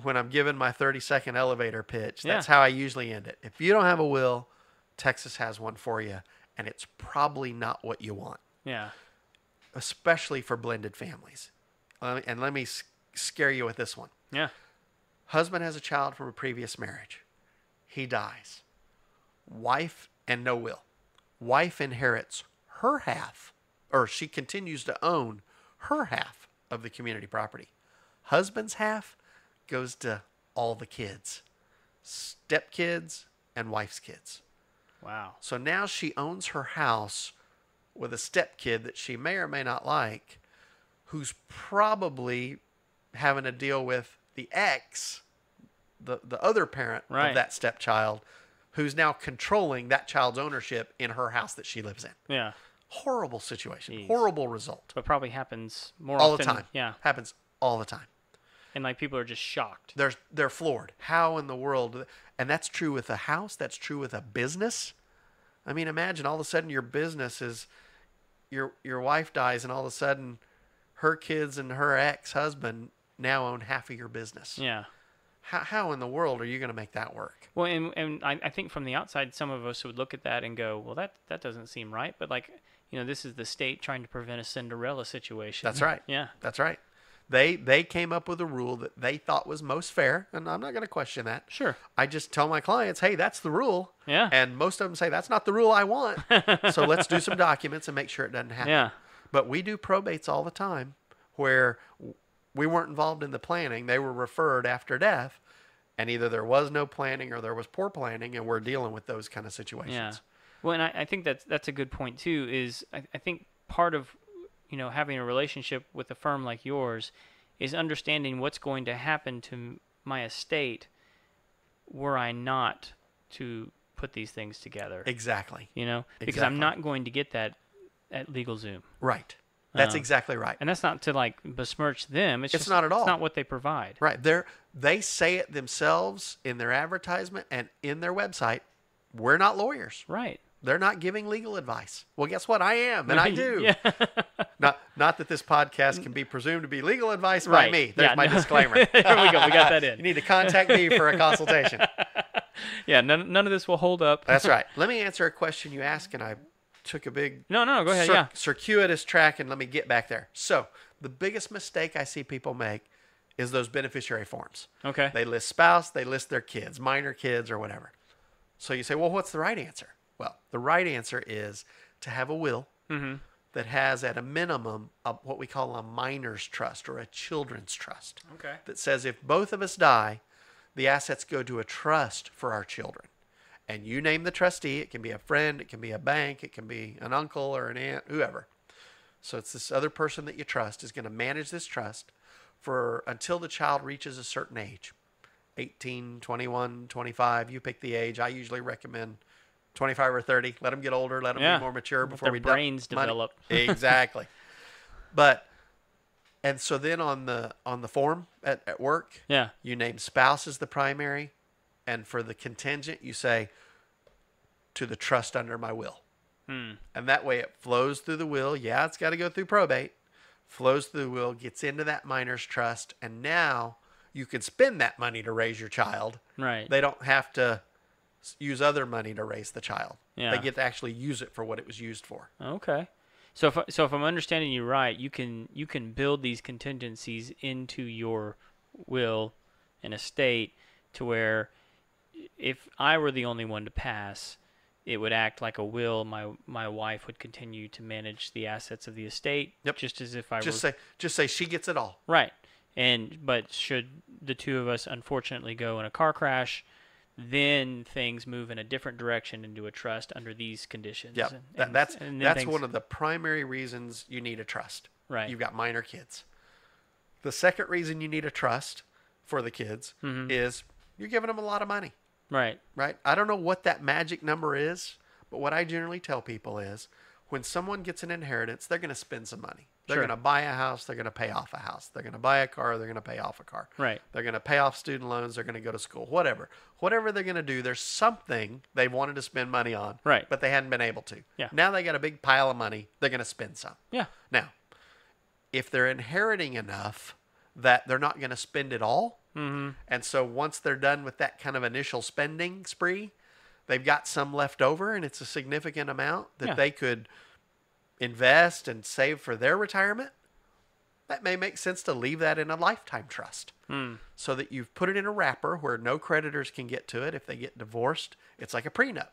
When I'm giving my 30-second elevator pitch, that's how I usually end it. If you don't have a will, Texas has one for you, and it's probably not what you want. Yeah. Especially for blended families. And let me scare you with this one. Yeah. Husband has a child from a previous marriage. He dies. Wife and no will. Wife inherits her half, or she continues to own her half of the community property. Husband's half goes to all the kids, stepkids and wife's kids. Wow. So now she owns her house with a stepkid that she may or may not like, who's probably having to deal with the ex, the other parent of that stepchild, who's now controlling that child's ownership in her house that she lives in. Yeah. Horrible situation. Jeez. Horrible result. But probably happens more all often. the time. Yeah. Happens all the time. And like people are just shocked. They're floored. How in the world? And that's true with a house. That's true with a business. I mean, imagine all of a sudden your business is, your wife dies, and all of a sudden her kids and her ex-husband now own half of your business. Yeah. How in the world are you going to make that work? Well, and I think from the outside, some of us would look at that and go, well, that doesn't seem right. But like, this is the state trying to prevent a Cinderella situation. That's right. Yeah. That's right. They came up with a rule that they thought was most fair, and I'm not going to question that. Sure. I just tell my clients, hey, that's the rule. Yeah. And most of them say, that's not the rule I want. So let's do some documents and make sure it doesn't happen. Yeah. But we do probates all the time where we weren't involved in the planning. They were referred after death, and either there was no planning or there was poor planning, and we're dealing with those kind of situations. Yeah. Well, and I think that's a good point too, is I think part of having a relationship with a firm like yours is understanding what's going to happen to my estate were I not to put these things together. Exactly. Because Exactly. I'm not going to get that at LegalZoom. Right. That's exactly right. And that's not to like besmirch them. It's just not at all. It's not what they provide. Right. They say it themselves in their advertisement and in their website. We're not lawyers. Right. They're not giving legal advice. Well, guess what? I am, and I do. Yeah. Not that this podcast can be presumed to be legal advice by Right. me. There's my disclaimer. There we go. We got that in. You need to contact me for a consultation. Yeah, none of this will hold up. That's right. Let me answer a question you asked, and I took a big No, go ahead. circuitous track, and let me get back there. So the biggest mistake I see people make is those beneficiary forms. Okay. They list spouse, they list their kids, minor kids, or whatever. So you say, well, what's the right answer? Well, the right answer is to have a will that has at a minimum what we call a minor's trust or a children's trust. Okay. That says if both of us die, the assets go to a trust for our children. And you name the trustee. It can be a friend, it can be a bank, it can be an uncle or an aunt, whoever. So it's this other person that you trust is going to manage this trust for until the child reaches a certain age. 18, 21, 25, you pick the age. I usually recommend 25 or 30. Let them get older, let them be more mature before their we brains develop. Exactly. And so then on the form at work, you name spouse as the primary, and for the contingent you say to the trust under my will. And that way it flows through the will. Yeah, it's got to go through probate. Flows through the will, gets into that minor's trust, and now you can spend that money to raise your child. Right. They don't have to use other money to raise the child. Yeah. They get to actually use it for what it was used for. Okay. So if I'm understanding you right, you can build these contingencies into your will and estate to where if I were the only one to pass, it would act like a will. My wife would continue to manage the assets of the estate, Yep. just as if I Just were say she gets it all. right. But should the two of us unfortunately go in a car crash, then things move in a different direction into a trust under these conditions. Yeah, That's that's one of the primary reasons you need a trust. Right. You've got minor kids. The second reason you need a trust for the kids is you're giving them a lot of money. Right. Right? I don't know what that magic number is, but what I generally tell people is when someone gets an inheritance, they're going to spend some money. They're Sure. going to buy a house. They're going to pay off a house. They're going to buy a car. They're going to pay off a car. Right. They're going to pay off student loans. They're going to go to school. Whatever. Whatever they're going to do, there's something they wanted to spend money on, Right. but they hadn't been able to. Yeah. Now they got a big pile of money. They're going to spend some. Yeah. Now, if they're inheriting enough that they're not going to spend it all, and so once they're done with that kind of initial spending spree, they've got some left over, and it's a significant amount that they could invest and save for their retirement, that may make sense to leave that in a lifetime trust so that you've put it in a wrapper where no creditors can get to it. If they get divorced, it's like a prenup.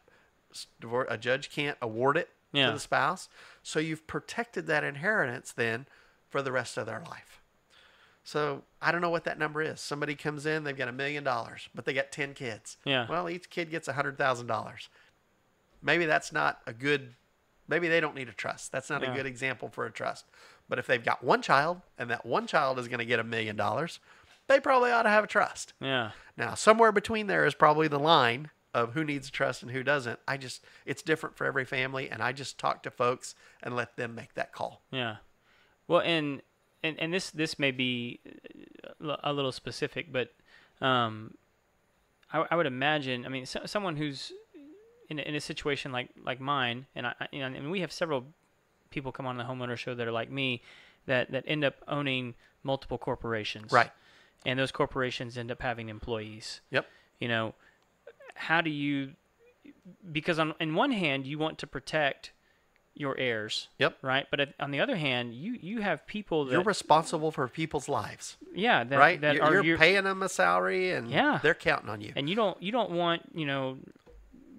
A judge can't award it to the spouse. So you've protected that inheritance then for the rest of their life. So I don't know what that number is. Somebody comes in, they've got $1 million, but they got 10 kids. Yeah. Well, each kid gets $100,000. Maybe that's not a good, maybe they don't need a trust. That's not a good example for a trust. But if they've got one child and that one child is going to get $1 million, they probably ought to have a trust. Yeah. Now, somewhere between there is probably the line of who needs a trust and who doesn't. It's different for every family, and I just talk to folks and let them make that call. Yeah. Well, and this may be a little specific, but I would imagine. I mean, someone who's in a situation like mine, and and we have several people come on the homeowner show that are like me, that end up owning multiple corporations. Right. And those corporations end up having employees. Yep. How do you? Because on one hand, you want to protect your heirs. Yep. Right. But on the other hand, you have people that You're responsible for people's lives. Yeah. That, right. That you're paying them a salary, and they're counting on you. And you don't want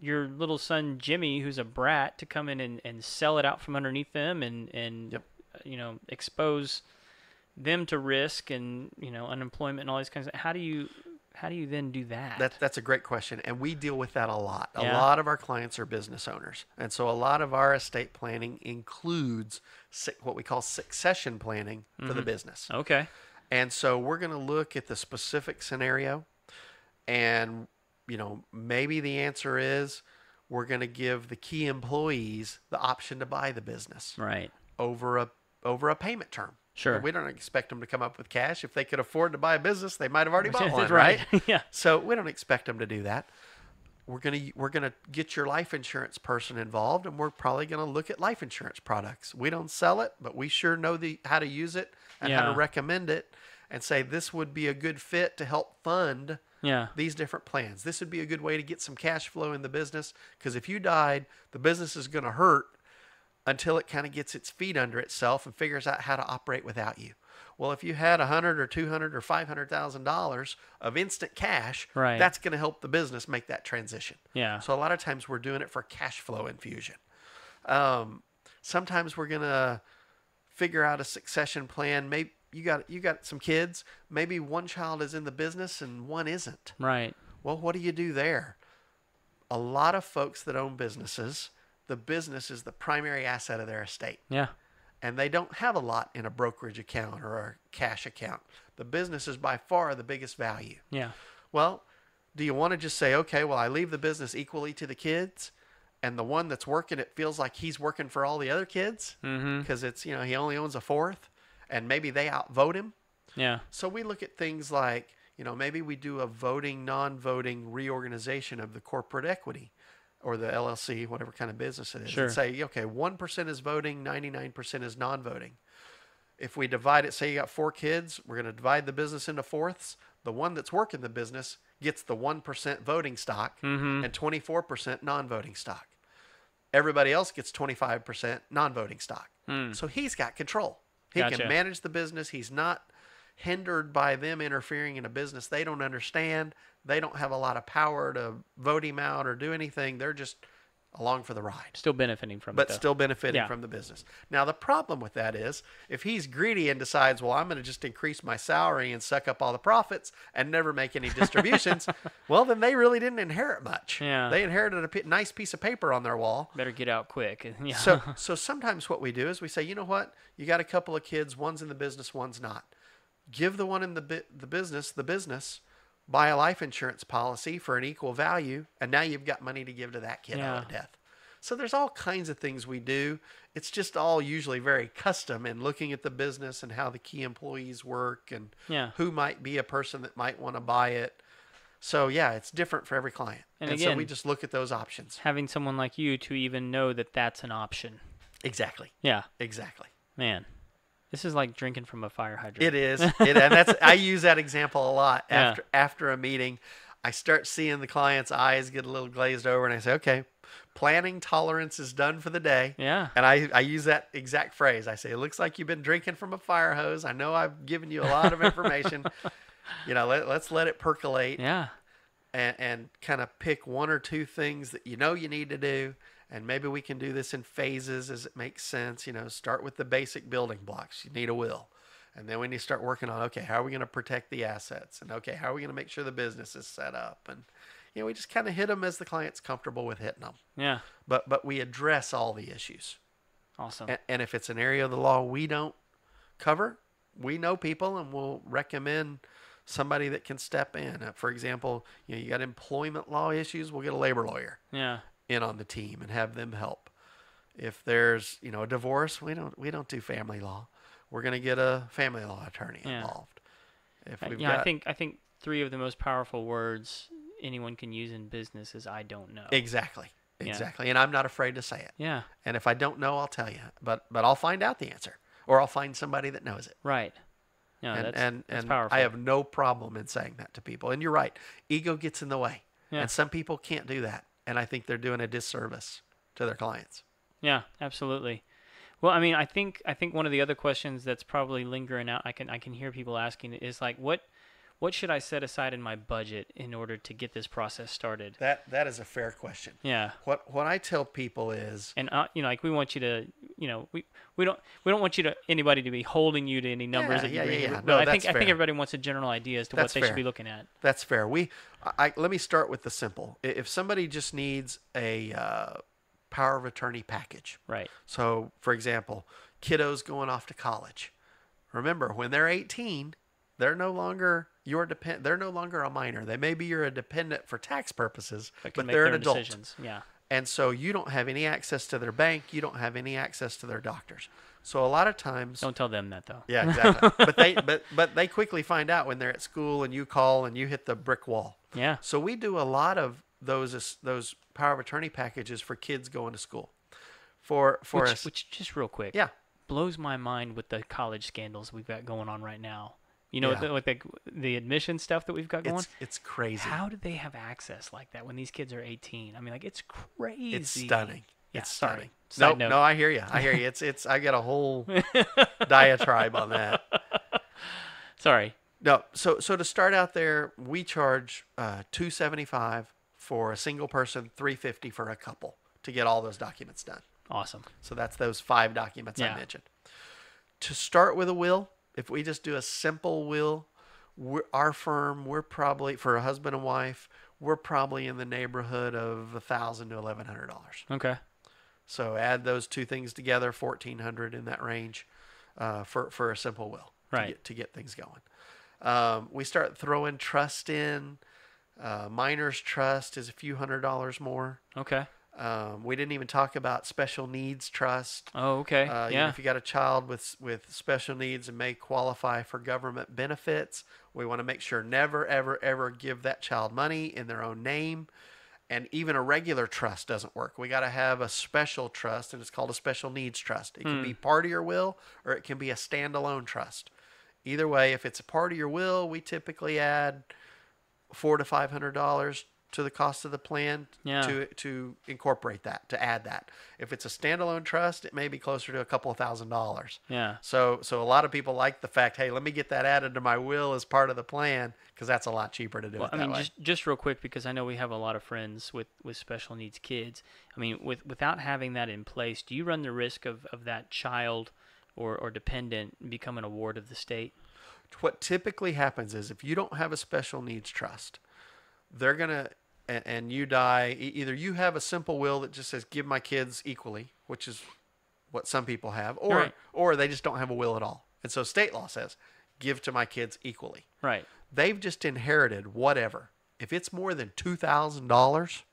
your little son Jimmy, who's a brat, to come in and sell it out from underneath them and expose them to risk and unemployment and all these kinds of. How do you then do that? That's a great question, and we deal with that a lot. A lot of our clients are business owners, and so a lot of our estate planning includes what we call succession planning for the business. Okay. And so we're going to look at the specific scenario, and maybe the answer is we're going to give the key employees the option to buy the business over a payment term. Sure. We don't expect them to come up with cash. If they could afford to buy a business, they might have already bought one, right? right? Yeah. So we don't expect them to do that. We're gonna get your life insurance person involved, and we're probably gonna look at life insurance products. We don't sell it, but we sure know how to use it and how to recommend it, and say this would be a good fit to help fund these different plans. This would be a good way to get some cash flow in the business, because if you died, the business is going to hurt until it kind of gets its feet under itself and figures out how to operate without you. Well, if you had $100 or $200 or $500,000 of instant cash, that's going to help the business make that transition. Yeah. So a lot of times we're doing it for cash flow infusion. Sometimes we're going to figure out a succession plan. Maybe you got some kids. Maybe one child is in the business and one isn't. Right. Well, what do you do there? A lot of folks that own businesses, the business is the primary asset of their estate. Yeah. And they don't have a lot in a brokerage account or a cash account. The business is by far the biggest value. Yeah. Well, do you want to just say, okay, well, I leave the business equally to the kids, and the one that's working, it feels like he's working for all the other kids because it's, he only owns a fourth, and maybe they outvote him. Yeah. So we look at things like, maybe we do a voting, non-voting reorganization of the corporate equity or the LLC, whatever kind of business it is. Sure. And say, okay, 1% is voting, 99% is non-voting. If we divide it, say you got 4 kids, we're going to divide the business into fourths. The one that's working the business gets the 1% voting stock and 24% non-voting stock. Everybody else gets 25% non-voting stock. So he's got control. He can manage the business. He's not hindered by them interfering in a business they don't understand. They don't have a lot of power to vote him out or do anything. They're just along for the ride. Still benefiting from it, But though. still benefiting Yeah. from the business. Now, the problem with that is if he's greedy and decides, well, I'm going to just increase my salary and suck up all the profits and never make any distributions, well, then they really didn't inherit much. Yeah. They inherited a nice piece of paper on their wall. Better get out quick. Yeah. So sometimes what we do is we say, you know what? You got a couple of kids. One's in the business, one's not. Give the one in the business, buy a life insurance policy for an equal value, and now you've got money to give to that kid out of death. So there's all kinds of things we do. It's just all usually very custom and looking at the business and how the key employees work and who might be a person that might want to buy it. So yeah, it's different for every client. And again, so we just look at those options. Having someone like you to even know that that's an option. Exactly. Yeah. Exactly. Man. This is like drinking from a fire hydrant. It is. And I use that example a lot. After a meeting, I start seeing the client's eyes get a little glazed over, and I say, okay, planning tolerance is done for the day. Yeah. And I use that exact phrase. I say, it looks like you've been drinking from a fire hose. I know I've given you a lot of information. Let's let it percolate. Yeah. And kind of pick one or two things that you need to do. And maybe we can do this in phases as it makes sense. Start with the basic building blocks. You need a will. And then we need to start working on, okay, how are we going to protect the assets? And okay, how are we going to make sure the business is set up? And, we just kind of hit them as the client's comfortable with hitting them. Yeah. But we address all the issues. Awesome. And if it's an area of the law we don't cover, we know people and we'll recommend somebody that can step in. For example, you got employment law issues, we'll get a labor lawyer. Yeah. In on the team and have them help. If there's a divorce, we don't do family law. We're going to get a family law attorney involved. If we've got, I think 3 of the most powerful words anyone can use in business is I don't know. Exactly. And I'm not afraid to say it. Yeah. And if I don't know, I'll tell you. But I'll find out the answer, or I'll find somebody that knows it. Right. No, that's powerful. I have no problem in saying that to people. And you're right. Ego gets in the way. Yeah. And some people can't do that. And I think they're doing a disservice to their clients. Yeah, absolutely. Well, I mean, I think one of the other questions that's probably lingering out, I can hear people asking is like, what should I set aside in my budget in order to get this process started? That is a fair question. Yeah. What I tell people is, and like we want you to, we don't want anybody to be holding you to any numbers. Yeah. But I think everybody wants a general idea as to what they should be looking at. That's fair. Let me start with the simple. If somebody just needs a power of attorney package, right? So, for example, kiddos going off to college. Remember, when they're 18, they're no longer they're no longer a minor. They may be a dependent for tax purposes, but they're an adult. Decisions. Yeah. And so you don't have any access to their bank. You don't have any access to their doctors. So a lot of times, don't tell them that though. Yeah, exactly. but they quickly find out when they're at school and you call and you hit the brick wall. Yeah. So we do a lot of those power of attorney packages for kids going to school. Which just real quick. Yeah. Blows my mind with the college scandals we've got going on right now. With the admission stuff that we've got going. It's crazy. How do they have access like that when these kids are 18? I mean, like, it's crazy. It's stunning. Yeah, it's stunning. No, I hear you. It's I got a whole diatribe on that. Sorry. No, so to start out there, we charge $275 for a single person, $350 for a couple to get all those documents done. Awesome. So that's those 5 documents I mentioned. To start with a will, if we just do a simple will, our firm, we're probably, for a husband and wife, we're probably in the neighborhood of $1,000 to $1,100. Okay. So add those two things together, $1,400 in that range for a simple will, right, to get things going. We start throwing trust in. Minor's trust is a few $100s more. Okay. We didn't even talk about special needs trust. Oh, okay. If you got a child with special needs and may qualify for government benefits, we want to make sure never, ever, ever give that child money in their own name. And even a regular trust doesn't work. We got to have a special trust, and it's called a special needs trust. It can be part of your will, or it can be a standalone trust. Either way, if it's a part of your will, we typically add $400 to $500. to the cost of the plan Yeah. to incorporate that, to add that. If it's a standalone trust, it may be closer to a couple of $1,000s. Yeah. So a lot of people like the fact, hey, let me get that added to my will as part of the plan, because that's a lot cheaper to do Well, it that way. just real quick, because I know we have a lot of friends with special needs kids. I mean, without having that in place, do you run the risk of that child or dependent becoming a ward of the state? What typically happens is if you don't have a special needs trust, they're going to, and you die, either you have a simple will that just says give my kids equally, which is what some people have, Right. or they just don't have a will at all. And so state law says give to my kids equally. Right. They've just inherited whatever. If it's more than $2,000,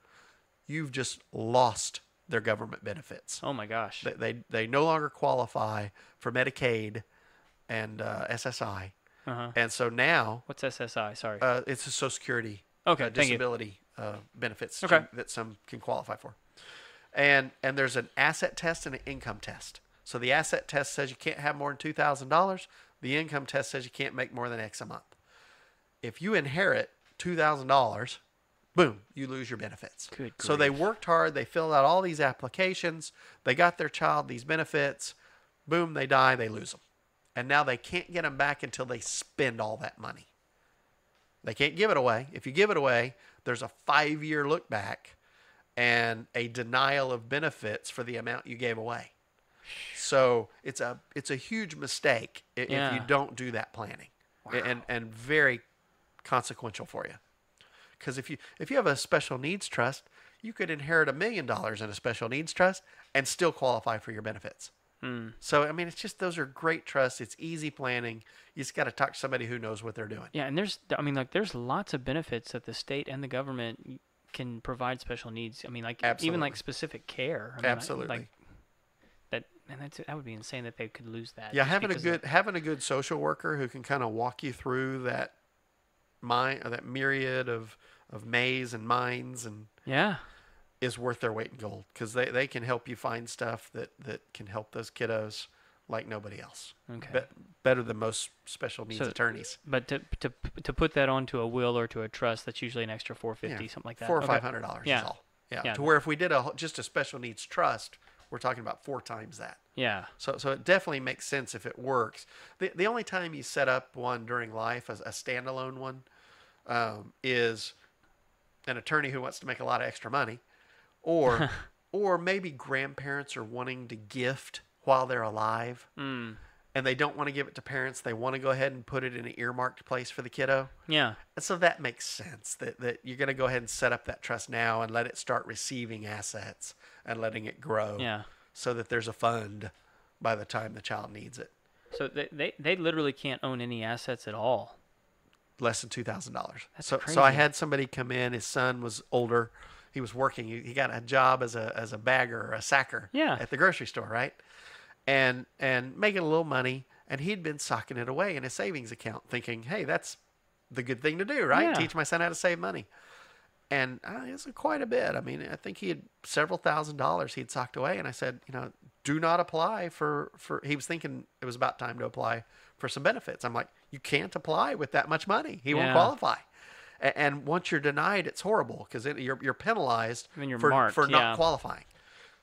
you've just lost their government benefits. Oh my gosh. They no longer qualify for Medicaid and SSI. Uh-huh. And so now What's SSI? Sorry. it's a Social Security Okay, thank you. disability benefits Okay. that some can qualify for. And there's an asset test and an income test. So the asset test says you can't have more than $2,000. The income test says you can't make more than X a month. If you inherit $2,000, boom, you lose your benefits. Good So they grief. worked hard. They filled out all these applications. They got their child these benefits. Boom, they die. They lose them. And now they can't get them back until they spend all that money. They can't give it away. If you give it away, there's a 5-year look back and a denial of benefits for the amount you gave away. So it's a huge mistake if Yeah. you don't do that planning, and very consequential for you. Because if you have a special needs trust, you could inherit $1 million in a special needs trust and still qualify for your benefits. So I mean, it's just, those are great trusts. It's easy planning. You just got to talk to somebody who knows what they're doing. Yeah, and there's lots of benefits that the state and the government can provide special needs. I mean, like even Absolutely. like specific care. I mean, Absolutely. Like that, and that would be insane that they could lose that. Yeah, just because of- having a good social worker who can kind of walk you through that myriad of maze and minds and Yeah. is worth their weight in gold, because they can help you find stuff that can help those kiddos like nobody else. Okay. Better than most special needs So- attorneys. But to put that onto a will or to a trust, that's usually an extra $450, Yeah, something like that. $400 or Okay. $500 Yeah. is all. Yeah. Yeah. To where if we did just a special needs trust, we're talking about 4 times that. Yeah. So it definitely makes sense if it works. The only time you set up one during life, as a standalone one, is an attorney who wants to make a lot of extra money, or maybe grandparents are wanting to gift while they're alive, and they don't want to give it to parents. They want to go ahead and put it in an earmarked place for the kiddo. Yeah. And so that makes sense that you're going to go ahead and set up that trust now and let it start receiving assets and letting it grow. Yeah. So that there's a fund by the time the child needs it. So they literally can't own any assets at all. Less than $2,000. That's So crazy. I had somebody come in. His son was older. He was working. He got a job as a bagger or a sacker Yeah. at the grocery store, right? And making a little money. And he'd been socking it away in his savings account, thinking, hey, that's the good thing to do, right? Yeah. Teach my son how to save money. And it was quite a bit. I mean, I think he had several $1,000s he'd socked away. And I said, do not apply for. He was thinking it was about time to apply for some benefits. I'm like, you can't apply with that much money. He won't Yeah. qualify. And once you're denied, it's horrible, because you're penalized I mean, you're for marked, not yeah. qualifying.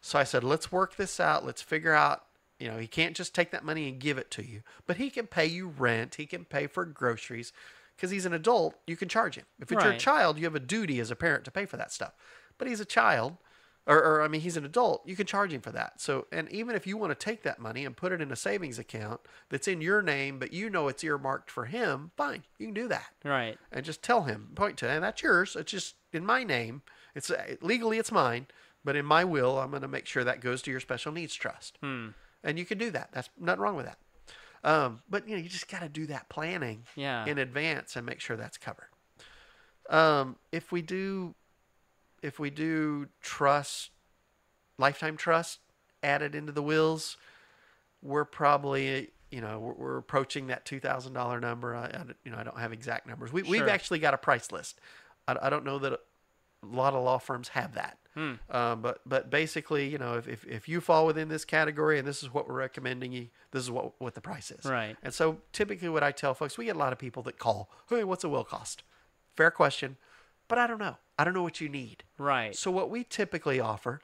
So I said, let's work this out. Let's figure out. He can't just take that money and give it to you, but he can pay you rent. He can pay for groceries, because he's an adult. You can charge him. If it's your Right. child, you have a duty as a parent to pay for that stuff. But he's a child, or he's an adult. You can charge him for that. So, and even if you want to take that money and put it in a savings account that's in your name, but it's earmarked for him, fine, you can do that. Right. And just tell him, point to, and that's yours. It's just in my name. It's legally it's mine, but in my will, I'm going to make sure that goes to your special needs trust. And you can do that. That's nothing wrong with that. But you just got to do that planning Yeah. in advance and make sure that's covered. If we do trust, lifetime trust added into the wills, we're probably we're approaching that $2,000 number. I don't have exact numbers. We've Sure. actually got a price list. I don't know that a lot of law firms have that. But basically, if you fall within this category and this is what we're recommending you, this is what the price is. Right. And so typically what I tell folks, we get a lot of people that call, hey, what's a will cost? Fair question. but I don't know. I don't know what you need. Right. So what we typically offer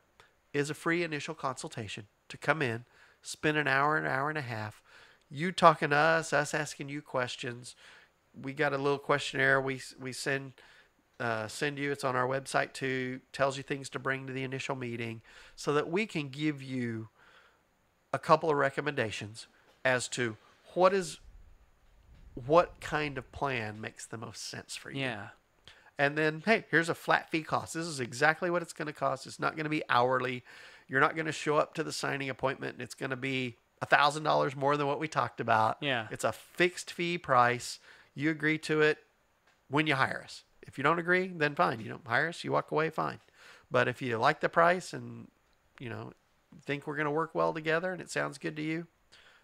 is a free initial consultation to come in, spend an hour and a half, you talking to us asking you questions. We got a little questionnaire we send you. It's on our website too. Tells you things to bring to the initial meeting so that we can give you a couple of recommendations as to what kind of plan makes the most sense for you. Yeah. And then, hey, here's a flat fee cost. This is exactly what it's going to cost. It's not going to be hourly. You're not going to show up to the signing appointment and it's going to be $1,000 more than what we talked about. Yeah. It's a fixed fee price. You agree to it when you hire us. If you don't agree, then fine. You don't hire us, you walk away, fine. But if you like the price and, think we're going to work well together and it sounds good to you,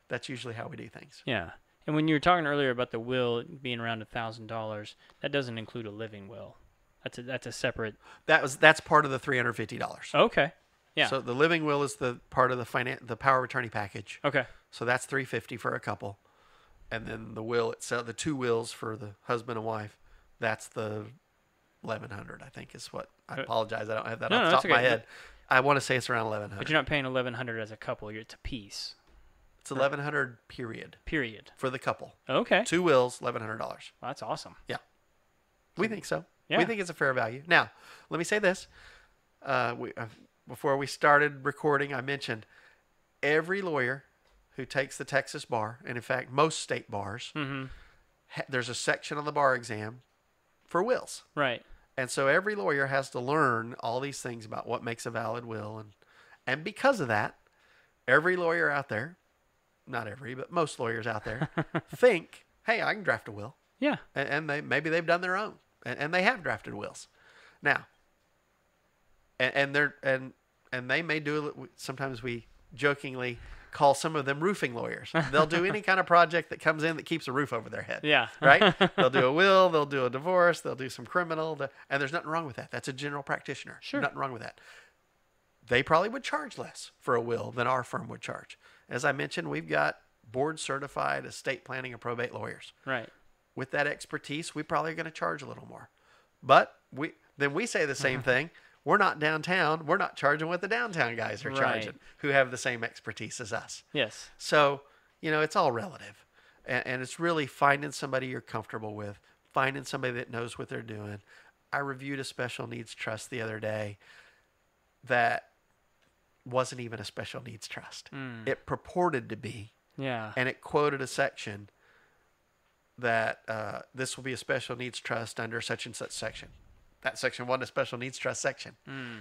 that's usually how we do things. Yeah. And when you were talking earlier about the will being around $1,000, that doesn't include a living will. That's a separate. That's part of the $350. Okay. Yeah. So the living will is the part of the power of attorney package. Okay. So that's $350 for a couple, and then the will itself, the two wills for the husband and wife, that's the $1,100. I think is what. I apologize. I don't have that off the top of my head. I want to say it's around $1,100. But you're not paying $1,100 as a couple. It's a piece. It's $1,100 period. Period. For the couple. Okay. Two wills, $1,100. Well, that's awesome. Yeah. We think so. Yeah. We think it's a fair value. Now, let me say this. Before we started recording, I mentioned every lawyer who takes the Texas bar, and in fact, most state bars, there's a section on the bar exam for wills. Right. And so every lawyer has to learn all these things about what makes a valid will. And because of that, every lawyer out there, not every, but most lawyers out there think, hey, I can draft a will. Yeah. And maybe they've done their own, and they have drafted wills. Now, and they may do it. Sometimes we jokingly call some of them roofing lawyers. They'll do any kind of project that comes in that keeps a roof over their head. Yeah. Right? They'll do a will, they'll do a divorce, they'll do some criminal, and there's nothing wrong with that. That's a general practitioner. Sure. Nothing wrong with that. They probably would charge less for a will than our firm would charge. As I mentioned, we've got board certified estate planning and probate lawyers. Right. With that expertise, we probably are going to charge a little more. But we say the same thing. We're not downtown. We're not charging what the downtown guys are charging, who have the same expertise as us. Yes. So, it's all relative. And it's really finding somebody you're comfortable with, finding somebody that knows what they're doing. I reviewed a special needs trust the other day that wasn't even a special needs trust. It purported to be. Yeah. And it quoted a section that this will be a special needs trust under such and such section. That section wasn't a special needs trust section.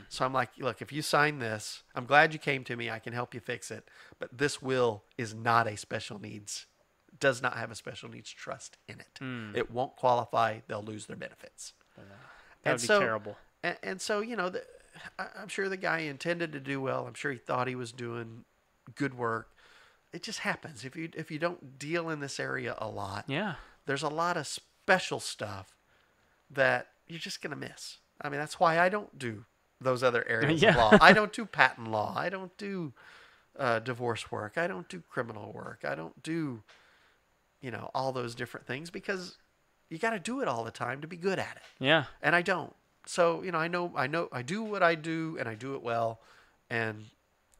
So I'm like, look, if you sign this, I'm glad you came to me. I can help you fix it. But this will is not a special needs, does not have a special needs trust in it. It won't qualify. They'll lose their benefits. That would be terrible. And so, I'm sure the guy intended to do well. I'm sure he thought he was doing good work. It just happens. If you don't deal in this area a lot, there's a lot of special stuff that you're just going to miss. I mean, that's why I don't do those other areas of law. I don't do patent law. I don't do divorce work. I don't do criminal work. I don't do, all those different things because you got to do it all the time to be good at it. Yeah. And I don't. So, I know I do what I do and I do it well. And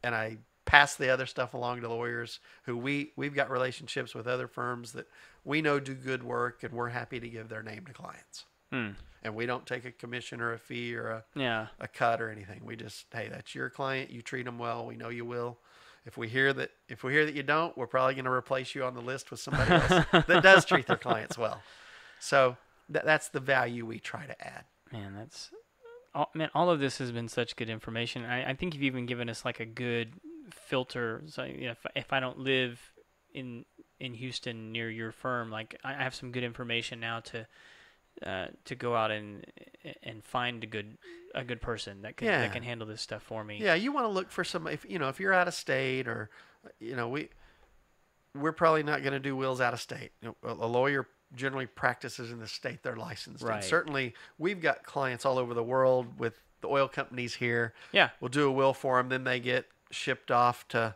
I pass the other stuff along to lawyers who we've got relationships with other firms that we know do good work and we're happy to give their name to clients. And we don't take a commission or a fee or a cut or anything. We just, hey, that's your client. You treat them well. We know you will. If we hear that you don't, we're probably going to replace you on the list with somebody else that does treat their clients well. So that's the value we try to add. Man, all of this has been such good information. I think you've even given us like a good filter. So if I don't live in Houston near your firm, like I have some good information now to go out and find a good person that can handle this stuff for me. Yeah, you want to look for some if you're out of state or we're probably not going to do wills out of state. A lawyer generally practices in the state they're licensed in. Certainly, we've got clients all over the world with the oil companies here. Yeah, we'll do a will for them, then they get shipped off to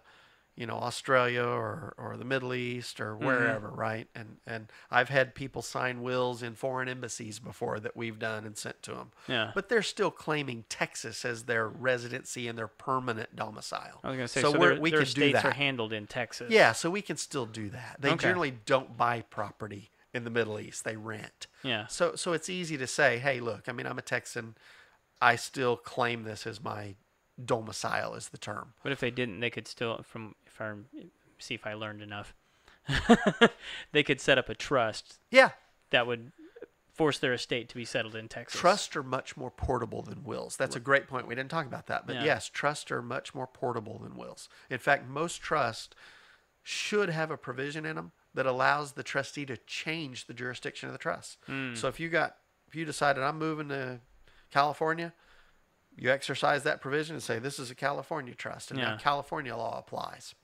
Australia or the Middle East or wherever, right? And I've had people sign wills in foreign embassies before that we've done and sent to them. Yeah. But they're still claiming Texas as their residency and their permanent domicile. I was going to say, so so we their can do estates that. are handled in Texas. Yeah, so we can still do that. They Okay. generally don't buy property in the Middle East. They rent. Yeah. So it's easy to say, hey, look, I mean, I'm a Texan. I still claim this as my domicile is the term. But if they didn't, they could still, see if I learned enough, they could set up a trust Yeah. that would force their estate to be settled in Texas. Trusts are much more portable than wills. That's a great point. We didn't talk about that. But Yeah. yes, trusts are much more portable than wills. In fact, most trusts should have a provision in them that allows the trustee to change the jurisdiction of the trust. So if you decided I'm moving to California, you exercise that provision and say this is a California trust, and now California law applies.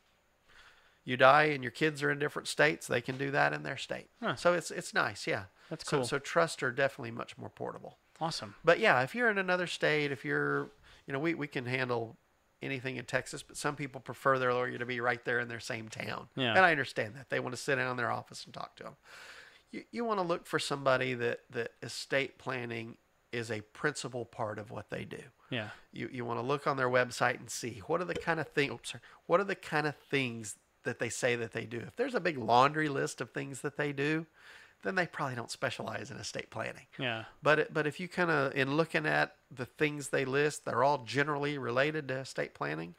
You die and your kids are in different states, they can do that in their state. Huh. So it's nice, yeah. That's cool. So trusts are definitely much more portable. Awesome. But yeah, if you're in another state, if you're, we can handle anything in Texas, but some people prefer their lawyer to be right there in their same town. Yeah. And I understand that. They want to sit down in their office and talk to them. You want to look for somebody that estate planning is a principal part of what they do. Yeah. You want to look on their website and see what are the kind of things that they say that they do. If there's a big laundry list of things that they do, then they probably don't specialize in estate planning. Yeah. But if you kind of, in looking at the things they list, they're all generally related to estate planning,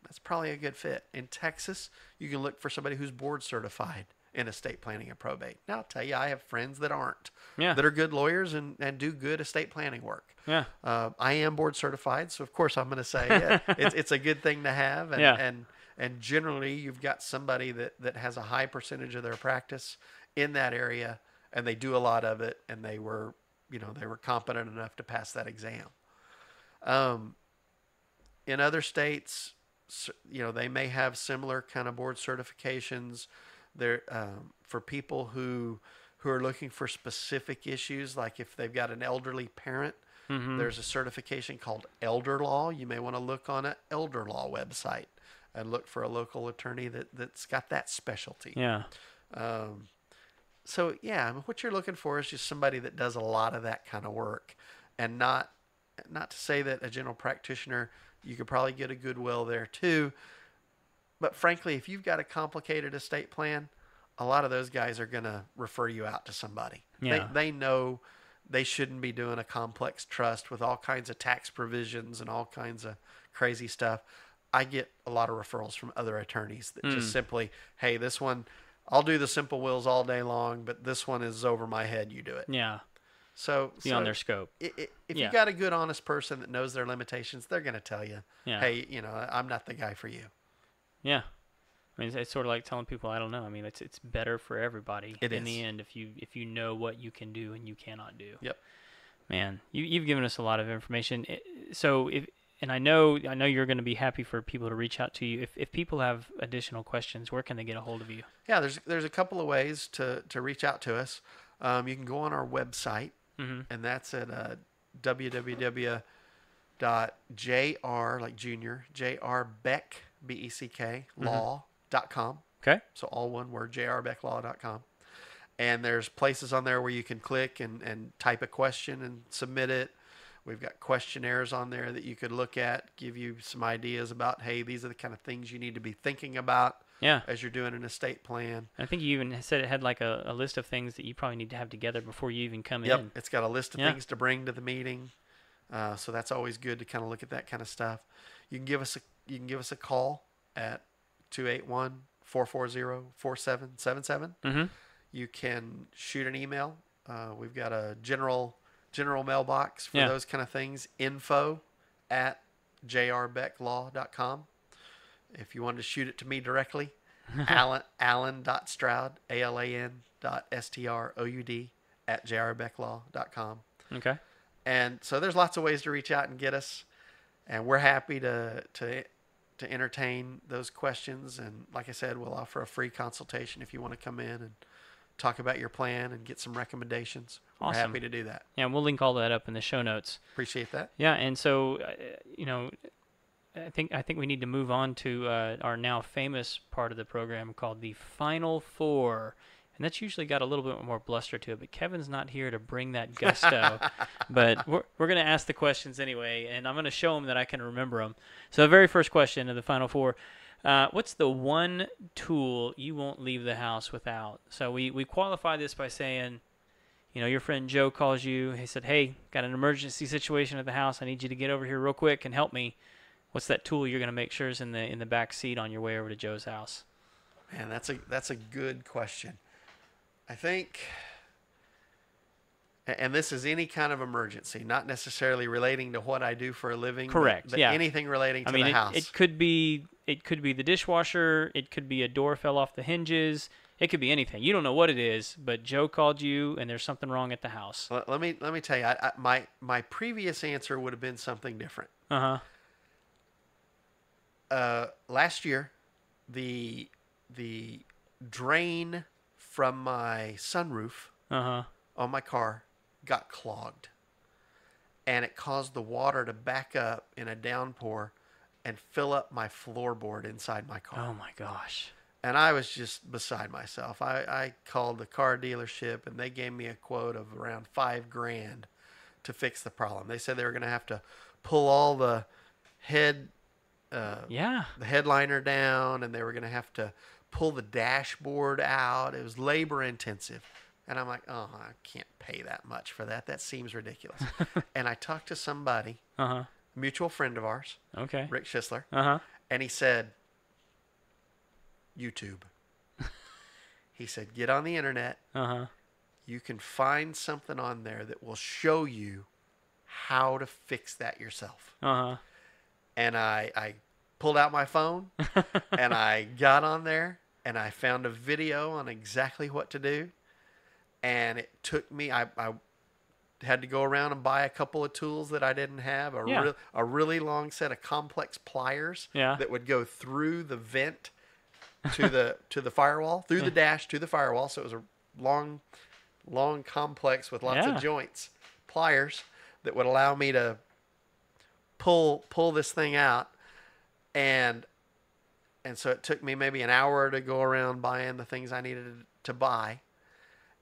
that's probably a good fit. In Texas, you can look for somebody who's board certified in estate planning and probate. Now, I'll tell you, I have friends that aren't, that are good lawyers and do good estate planning work. Yeah. I am board certified, so of course I'm going to say it's a good thing to have. And generally, you've got somebody that has a high percentage of their practice in that area, and they do a lot of it, and they were competent enough to pass that exam. In other states, they may have similar kind of board certifications. There for people who are looking for specific issues, like if they've got an elderly parent, there's a certification called elder law. You may want to look on an elder law website and look for a local attorney that's got that specialty. Yeah. So yeah, what you're looking for is just somebody that does a lot of that kind of work, and not to say that a general practitioner, you could probably get a good will there too. But frankly, if you've got a complicated estate plan, a lot of those guys are going to refer you out to somebody. Yeah. They know they shouldn't be doing a complex trust with all kinds of tax provisions and all kinds of crazy stuff. I get a lot of referrals from other attorneys that just simply, hey, this one, I'll do the simple wills all day long, but this one is over my head. You do it. Yeah. So Beyond their scope. If you got a good, honest person that knows their limitations, they're going to tell you, hey, I'm not the guy for you. Yeah. I mean, it's sort of like telling people, I don't know. I mean, it's better for everybody in the end if you know what you can do and you cannot do. Yep. Man, you've given us a lot of information. So and I know you're going to be happy for people to reach out to you. If people have additional questions, where can they get a hold of you? Yeah, there's a couple of ways to reach out to us. You can go on our website, and that's at www.jr, like junior, Beck, Beck, law.com. Okay. So all one word, jrbecklaw.com. And there's places on there where you can click and type a question and submit it. We've got questionnaires on there that you could look at, give you some ideas about, hey, these are the kind of things you need to be thinking about as you're doing an estate plan. I think you even said it had like a list of things that you probably need to have together before you even come Yep, in. it's got a list of things to bring to the meeting. So that's always good to kind of look at that kind of stuff. You can give us a call at 281-440-4777. You can shoot an email. We've got a general mailbox for those kind of things, info@jrbecklaw.com. If you wanted to shoot it to me directly, Alan.Stroud, ALAN.STROUD @jrbecklaw.com. Okay. And so there's lots of ways to reach out and get us, and we're happy to entertain those questions. And like I said, we'll offer a free consultation if you want to come in and talk about your plan and get some recommendations. We're Awesome. happy to do that. Yeah, we'll link all that up in the show notes. Appreciate that. Yeah, and so, I think we need to move on to our now famous part of the program called the Final Four. And that's usually got a little bit more bluster to it, but Kevin's not here to bring that gusto. But we're going to ask the questions anyway, and I'm going to show him that I can remember them. So the very first question of the Final Four, what's the one tool you won't leave the house without? So we qualify this by saying, your friend Joe calls you. He said, hey, got an emergency situation at the house. I need you to get over here real quick and help me. What's that tool you're going to make sure is in the back seat on your way over to Joe's house? Man, that's a good question. I think, and this is any kind of emergency, not necessarily relating to what I do for a living. Correct. But anything relating to the house. It could be the dishwasher. It could be a door fell off the hinges. It could be anything. You don't know what it is, but Joe called you, and there's something wrong at the house. Let me tell you. My previous answer would have been something different. Last year, the drain from my sunroof on my car got clogged, and it caused the water to back up in a downpour and fill up my floorboard inside my car. Oh my gosh. And I was just beside myself. I called the car dealership, and they gave me a quote of around $5,000 to fix the problem. They said they were going to have to pull all the the headliner down, and they were going to have to pull the dashboard out. It was labor intensive. And I'm like, oh, I can't pay that much for that. That seems ridiculous. And I talked to somebody, a mutual friend of ours, Rick Schisler, and he said, YouTube. He said, get on the internet. You can find something on there that will show you how to fix that yourself. And I pulled out my phone, and I got on there, and I found a video on exactly what to do. And it took me, I had to go around and buy a couple of tools that I didn't have, a really long set of complex pliers that would go through the vent to the firewall, through the dash to the firewall. So it was a long complex with lots of joints, pliers that would allow me to pull this thing out. And so it took me maybe an hour to go around buying the things I needed to buy.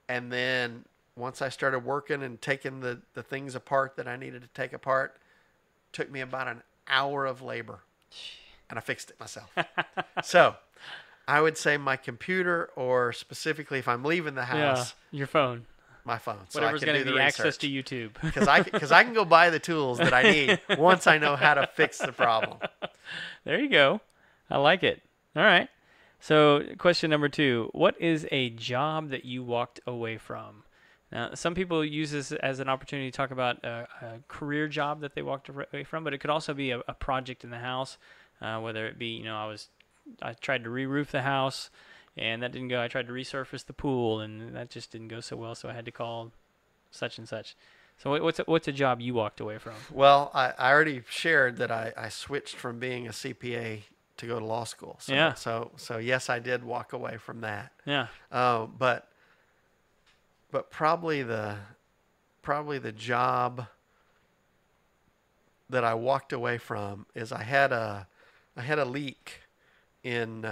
And then once I started working and taking the things apart that I needed to take apart, it took me about an hour of labor. And I fixed it myself. So I would say my computer, or specifically if I'm leaving the house, your phone. My phone. So whatever's going to be access to YouTube. Because I can go buy the tools that I need once I know how to fix the problem. There you go. I like it. All right. So question number 2, what is a job that you walked away from? Now, some people use this as an opportunity to talk about a career job that they walked away from, but it could also be a project in the house, whether it be, I tried to re-roof the house, and that didn't go. I tried to resurface the pool, and that just didn't go so well, so I had to call such and such. So what's a job you walked away from? Well, I already shared that I switched from being a CPA to go to law school. So, so yes, I did walk away from that. Yeah. But probably the job that I walked away from is I had a leak in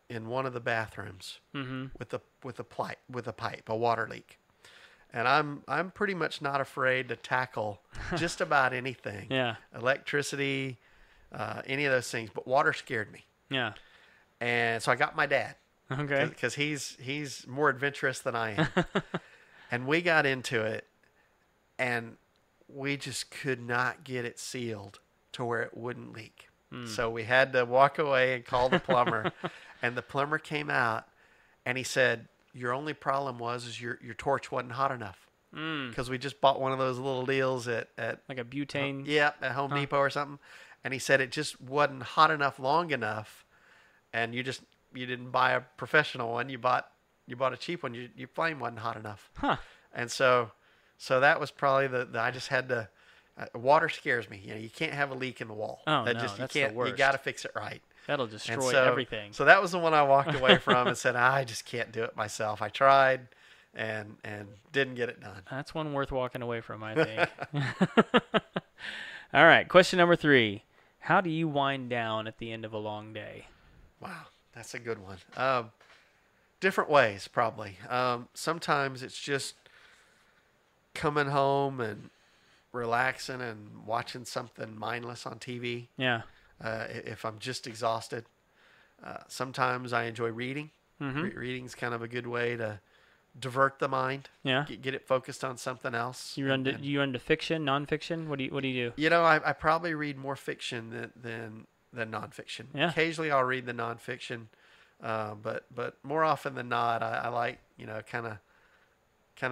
one of the bathrooms with a pipe, a water leak. And I'm pretty much not afraid to tackle just about anything. Electricity, any of those things, but water scared me. And so I got my dad. Because he's more adventurous than I am. And we got into it, and we just could not get it sealed to where it wouldn't leak. So we had to walk away and call the plumber. And the plumber came out, and he said, your only problem is your torch wasn't hot enough. Because we just bought one of those little deals at like a butane. At Home Depot or something. And he said it just wasn't hot enough long enough, and you didn't buy a professional one. You bought a cheap one. Your flame wasn't hot enough. And so that was probably I just had to. Water scares me. You can't have a leak in the wall. That's the worst. You got to fix it right. That'll destroy everything. So that was the one I walked away from and said, I just can't do it myself. I tried and didn't get it done. That's one worth walking away from, I think. All right. Question number 3. How do you wind down at the end of a long day? Wow, that's a good one. Different ways, probably. Sometimes it's just coming home and relaxing and watching something mindless on TV. Yeah. If I'm just exhausted. Sometimes I enjoy reading. Mm-hmm. Reading's kind of a good way to divert the mind. Yeah. Get it focused on something else. You run to fiction, nonfiction? What do you do? You know, I probably read more fiction than nonfiction. Yeah. Occasionally I'll read the nonfiction, but more often than not, I like, kind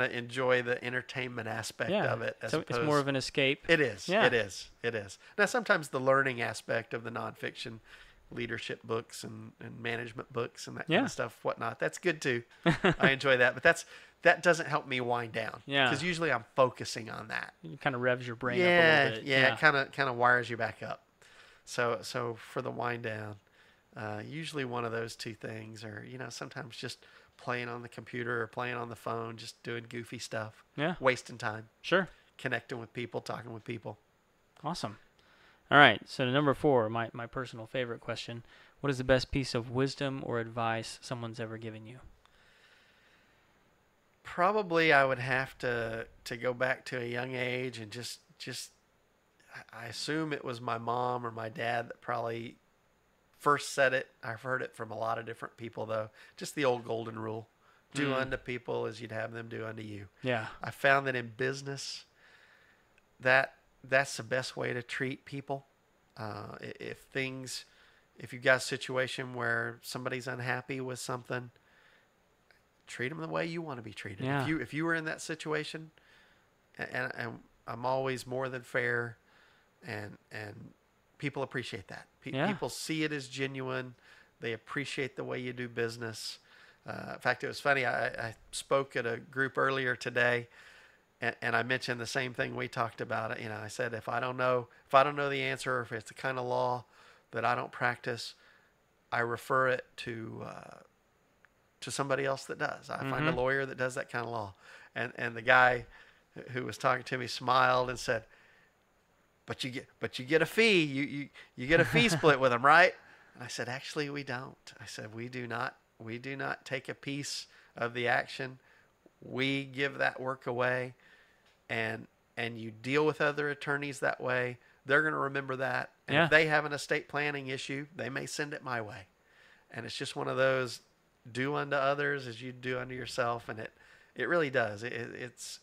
of enjoy the entertainment aspect of it. So it's more of an escape. It is. Yeah. It is. It is. Now, sometimes the learning aspect of the nonfiction, leadership books and management books and that kind of stuff, whatnot, that's good too. I enjoy that. But that doesn't help me wind down. Yeah. Because usually I'm focusing on that. It kind of revs your brain up a little bit. Yeah. It kind of wires you back up. So for the wind down, usually one of those two things, or, sometimes just playing on the computer or playing on the phone, just doing goofy stuff. Yeah. Wasting time. Sure. Connecting with people, talking with people. Awesome. All right. So number 4, my personal favorite question. What is the best piece of wisdom or advice someone's ever given you? Probably I would have to go back to a young age and just I assume it was my mom or my dad that probably first said it. I've heard it from a lot of different people, though. Just the old golden rule. Do unto people as you'd have them do unto you. Yeah. I found that in business, that's the best way to treat people. If you've got a situation where somebody's unhappy with something, treat them the way you want to be treated. Yeah. If you were in that situation, and I'm always more than fair, and people appreciate that. People see it as genuine. They appreciate the way you do business. In fact, it was funny. I spoke at a group earlier today, and I mentioned the same thing we talked about. I said if I don't know the answer, or if it's the kind of law that I don't practice, I refer it to somebody else that does. I find a lawyer that does that kind of law. And the guy who was talking to me smiled and said, "But you get a fee. You get a fee split with them, right?" And I said, "Actually, we don't." I said, "We do not take a piece of the action. We give that work away, and you deal with other attorneys that way. They're going to remember that. And if they have an estate planning issue, they may send it my way. And it's just one of those, do unto others as you do unto yourself." And it really does. It's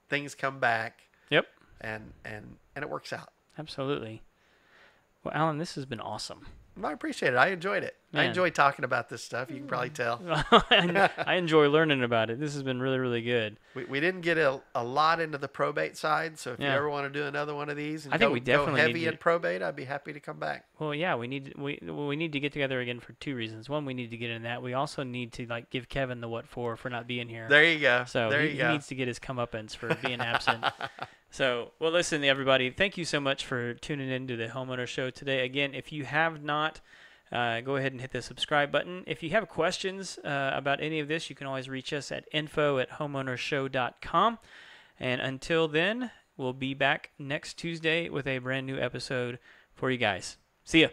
things come back. Yep. And it works out. Absolutely. Well, Alan, this has been awesome. I appreciate it. I enjoyed it. Man. I enjoy talking about this stuff. You can probably tell. I enjoy learning about it. This has been really, really good. We didn't get a lot into the probate side, so if you ever want to do another one of these and I think we definitely go heavy need in probate, I'd be happy to come back. Well, yeah, we need to get together again for 2 reasons. One, we need to get in that. We also need to give Kevin the what for not being here. There you go. So he needs to get his comeuppance for being absent. So, well, listen, everybody, thank you so much for tuning in to the Homeowner Show today. Again, if you have not, go ahead and hit the subscribe button. If you have questions about any of this, you can always reach us at info@homeownershow.com. And until then, we'll be back next Tuesday with a brand new episode for you guys. See ya.